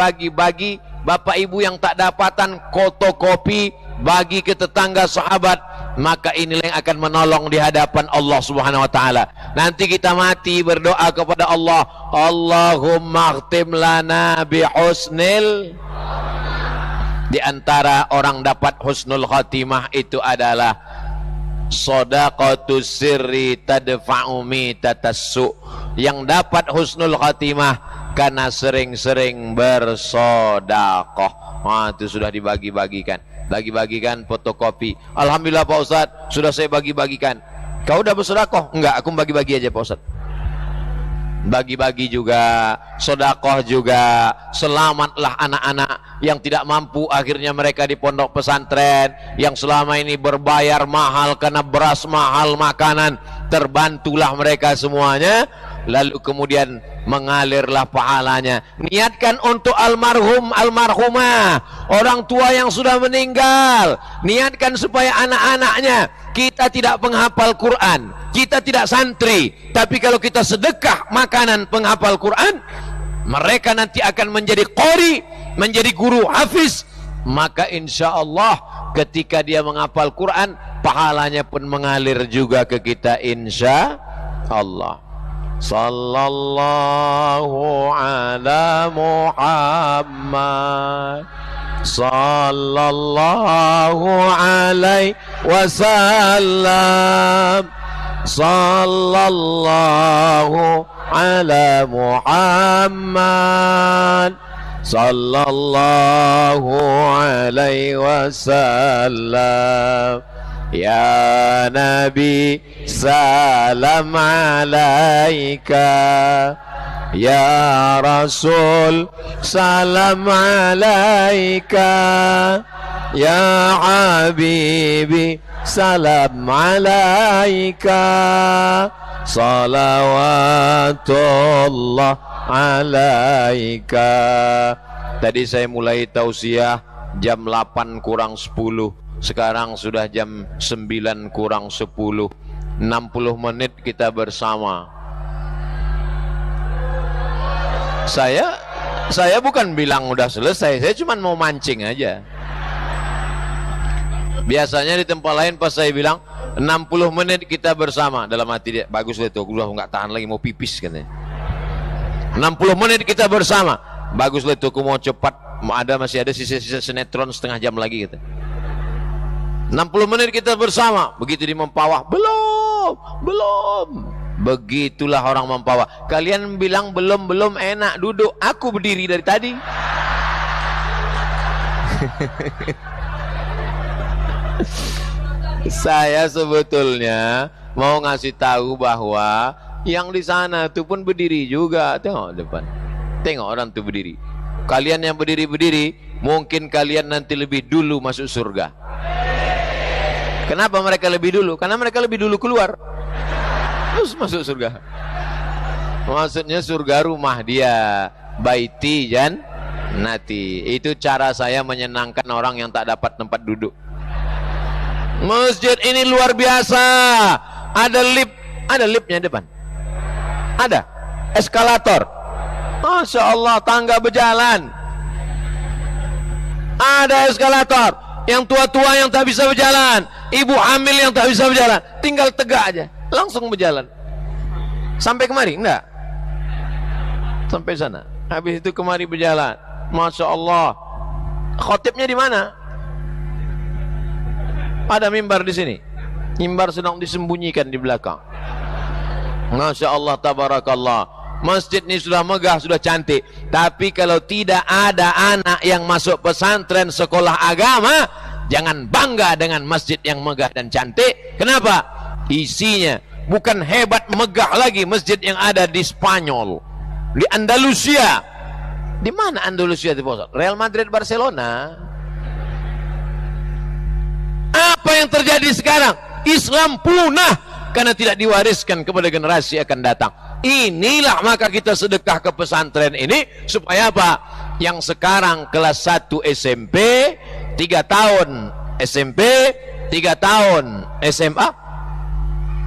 Bapak Ibu yang tak dapatan fotokopi, bagi ke tetangga sahabat, maka inilah yang akan menolong di hadapan Allah Subhanahu wa Ta'ala. Nanti kita mati berdoa kepada Allah, Allahumma khtim lana bihusnil. Di antara orang dapat husnul khatimah itu adalah shadaqatus sirri tadfa'u mitatassu. Yang dapat husnul khatimah karena sering-sering bersedekah. Itu sudah dibagi-bagikan. Bagi-bagikan fotokopi. Alhamdulillah Pak Ustadz, sudah saya bagi-bagikan. Kau udah bersedekah? Enggak, aku bagi-bagi aja Pak Ustadz. Bagi-bagi juga, sedekah juga. Selamatlah anak-anak yang tidak mampu, akhirnya mereka di pondok pesantren, yang selama ini berbayar mahal karena beras mahal makanan, terbantulah mereka semuanya. lalu kemudian mengalirlah pahalanya. Niatkan untuk almarhum, almarhumah, orang tua yang sudah meninggal. Niatkan supaya anak-anaknya, kita tidak penghafal Quran, kita tidak santri, tapi kalau kita sedekah makanan penghafal Quran, mereka nanti akan menjadi qori, menjadi guru hafiz. Maka insya Allah ketika dia menghafal Quran, pahalanya pun mengalir juga ke kita insya Allah. Sallallahu ala Muhammad, sallallahu alaihi wasallam, sallallahu ala Muhammad, sallallahu alaihi wasallam. Ya Nabi salam alaika, ya Rasul salam alaika, ya Habibi salam alaika, salawatullah alaika. Tadi saya mulai tausiah jam 8 kurang 10, sekarang sudah jam 9 kurang 10. 60 menit kita bersama. Saya bukan bilang udah selesai, saya cuma mau mancing aja. Biasanya di tempat lain pas saya bilang 60 menit kita bersama, dalam hati dia, bagus itu, gue nggak tahan lagi mau pipis katanya. 60 menit kita bersama, bagus itu, aku mau cepat, masih ada sisa-sisa sinetron setengah jam lagi gitu. 60 menit kita bersama, begitu di Mempawah, belum. Begitulah orang Mempawah. Kalian bilang belum enak duduk, aku berdiri dari tadi. Saya sebetulnya mau ngasih tahu bahwa yang di sana itu pun berdiri juga. Tengok depan, tengok orang itu berdiri. Kalian yang berdiri, mungkin kalian nanti lebih dulu masuk surga. Kenapa mereka lebih dulu? Karena mereka lebih dulu keluar, terus masuk surga. Maksudnya surga rumah dia, baiti jannati. Itu cara saya menyenangkan orang yang tak dapat tempat duduk. Masjid ini luar biasa. Ada liftnya depan. Ada eskalator. Masya Allah, tangga berjalan. Ada eskalator. Yang tua-tua yang tak bisa berjalan, ibu hamil yang tak bisa berjalan, tinggal tegak aja, langsung berjalan. Sampai kemari? Enggak. Sampai sana. Habis itu kemari berjalan. Masya Allah. Khotibnya di mana? Ada mimbar di sini. Mimbar sedang disembunyikan di belakang. Masya Allah, tabarakallah. Masjid ini sudah megah, sudah cantik. Tapi kalau tidak ada anak yang masuk pesantren sekolah agama, jangan bangga dengan masjid yang megah dan cantik. Kenapa? Isinya bukan hebat megah lagi masjid yang ada di Spanyol, di Andalusia. Di mana Andalusia itu, Pak? Real Madrid, Barcelona. Apa yang terjadi sekarang? Islam punah karena tidak diwariskan kepada generasi akan datang. Inilah maka kita sedekah ke pesantren ini supaya apa? Yang sekarang kelas 1 SMP, 3 tahun SMP, 3 tahun SMA.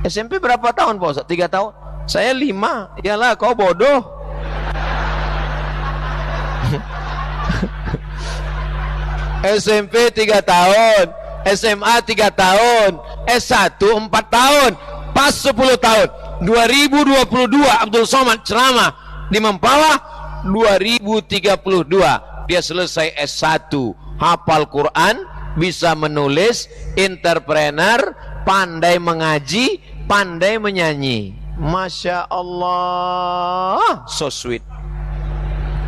SMP berapa tahun, Pak Ustaz? 3 tahun. Saya 5. Iyalah, kau bodoh. SMP 3 tahun, SMA 3 tahun, S1 4 tahun, pas 10 tahun. 2022 Abdul Somad ceramah di Mempawah. 2032 dia selesai S1, hafal Quran, bisa menulis, entrepreneur, pandai mengaji, pandai menyanyi. Masya Allah, so sweet.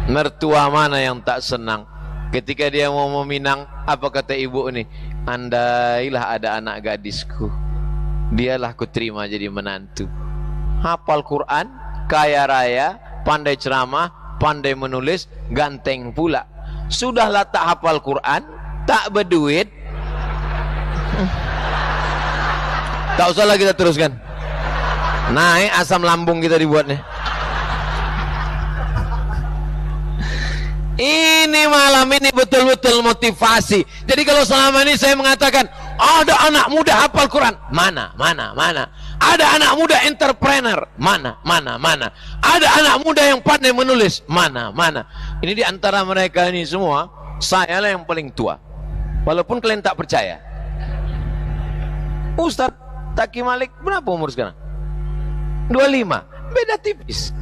Mertua mana yang tak senang ketika dia mau meminang? Apa kata ibu ini? Andailah ada anak gadisku, dialah ku terima jadi menantu. Hafal Quran, kaya raya, pandai ceramah, pandai menulis, ganteng pula. Sudahlah tak hafal Quran, tak berduit, tak usah lagi kita teruskan. Naik asam lambung kita dibuatnya. Ini malam ini betul-betul motivasi. Jadi kalau selama ini saya mengatakan ada anak muda hafal Quran, mana? Ada anak muda entrepreneur, mana? Ada anak muda yang pandai menulis, mana? Ini di antara mereka ini semua, saya lah yang paling tua. Walaupun kalian tak percaya. Ustaz Taki Malik berapa umur sekarang? 25, beda tipis.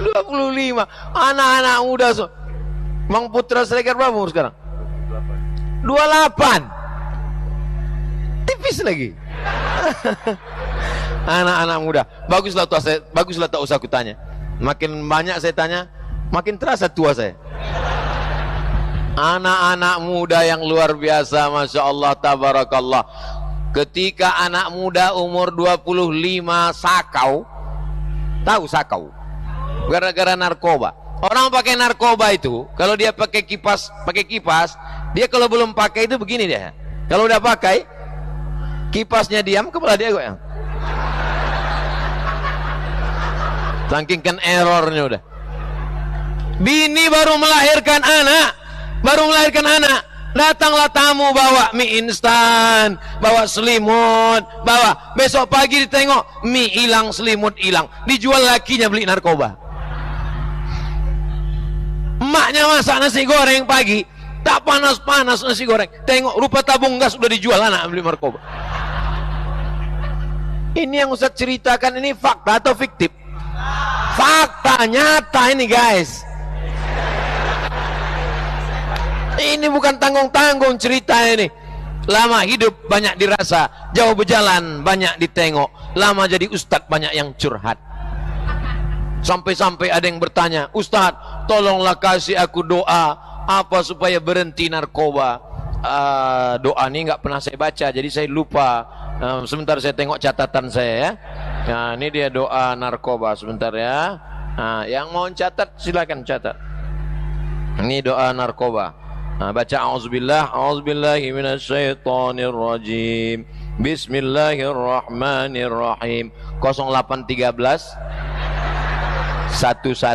25, anak-anak muda. Mang Putra Siregar berapa umur sekarang? 28, tipis lagi. Anak-anak muda, baguslah tak usah aku tanya. Makin banyak saya tanya, makin terasa tua saya. Anak-anak muda yang luar biasa, Masya Allah, tabarakallah. Ketika anak muda umur 25 sakau, tahu sakau? Gara-gara narkoba. Orang pakai narkoba itu, kalau dia pakai kipas, dia kalau belum pakai itu begini dia. Kalau udah pakai, kipasnya diam, kepala dia goyang. Saking kan errornya udah. Bini baru melahirkan anak, datanglah tamu bawa mie instan, bawa selimut, bawa. Besok pagi ditengok mie hilang, selimut hilang, dijual lakinya beli narkoba. Emaknya masak nasi goreng pagi, tak panas-panas nasi goreng, tengok rupa tabung gas sudah dijual, anak beli narkoba. Ini yang Ustaz ceritakan ini fakta atau fiktif? Fakta nyata ini guys. Ini bukan tanggung-tanggung cerita ini. Lama hidup banyak dirasa, jauh berjalan banyak ditengok, lama jadi ustadz banyak yang curhat. Sampai-sampai ada yang bertanya, Ustadz tolonglah kasih aku doa apa supaya berhenti narkoba. Doa ini nggak pernah saya baca, jadi saya lupa. Sebentar saya tengok catatan saya ya. Nah, ini dia doa narkoba, sebentar ya. Nah, yang mau catat silakan catat. Ini doa narkoba. Nah, baca a'udzubillahi minasyaitonirrajim. Bismillahirrahmanirrahim. 0813 11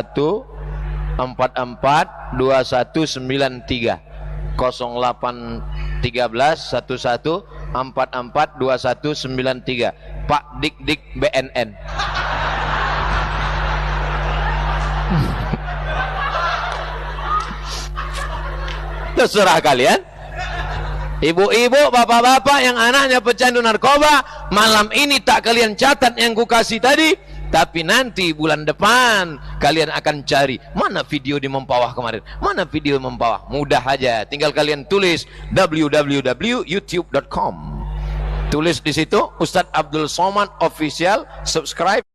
44 2193. 0813 11 44 2193. Pak Dik BNN. Terserah kalian. Ibu-ibu, bapak-bapak yang anaknya pecandu narkoba, malam ini tak kalian catat yang ku kasih tadi, tapi nanti bulan depan kalian akan cari mana video di Mempawah kemarin, mana video Mempawah. Mudah aja, tinggal kalian tulis www.youtube.com, tulis di situ Ustadz Abdul Somad Official, subscribe.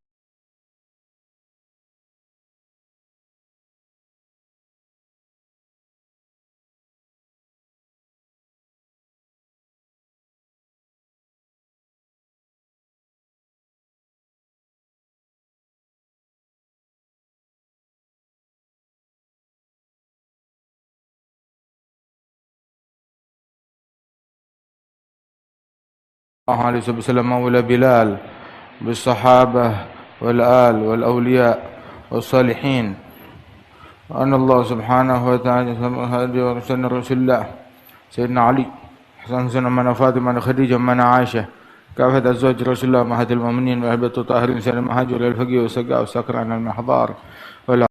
الله عليه وسلم مولى بلال بالصحابة والآل والأولياء والصالحين، وأن الله سبحانه وتعالى هدي وسن رسول الله سيدنا علي حسن من فاطمة خديجة من عائشة كافة أزواج رسول الله مهد المؤمنين وأهبة الطاهرين سيدنا المهاجر الفقيه والسقاء والسكر عن المحضار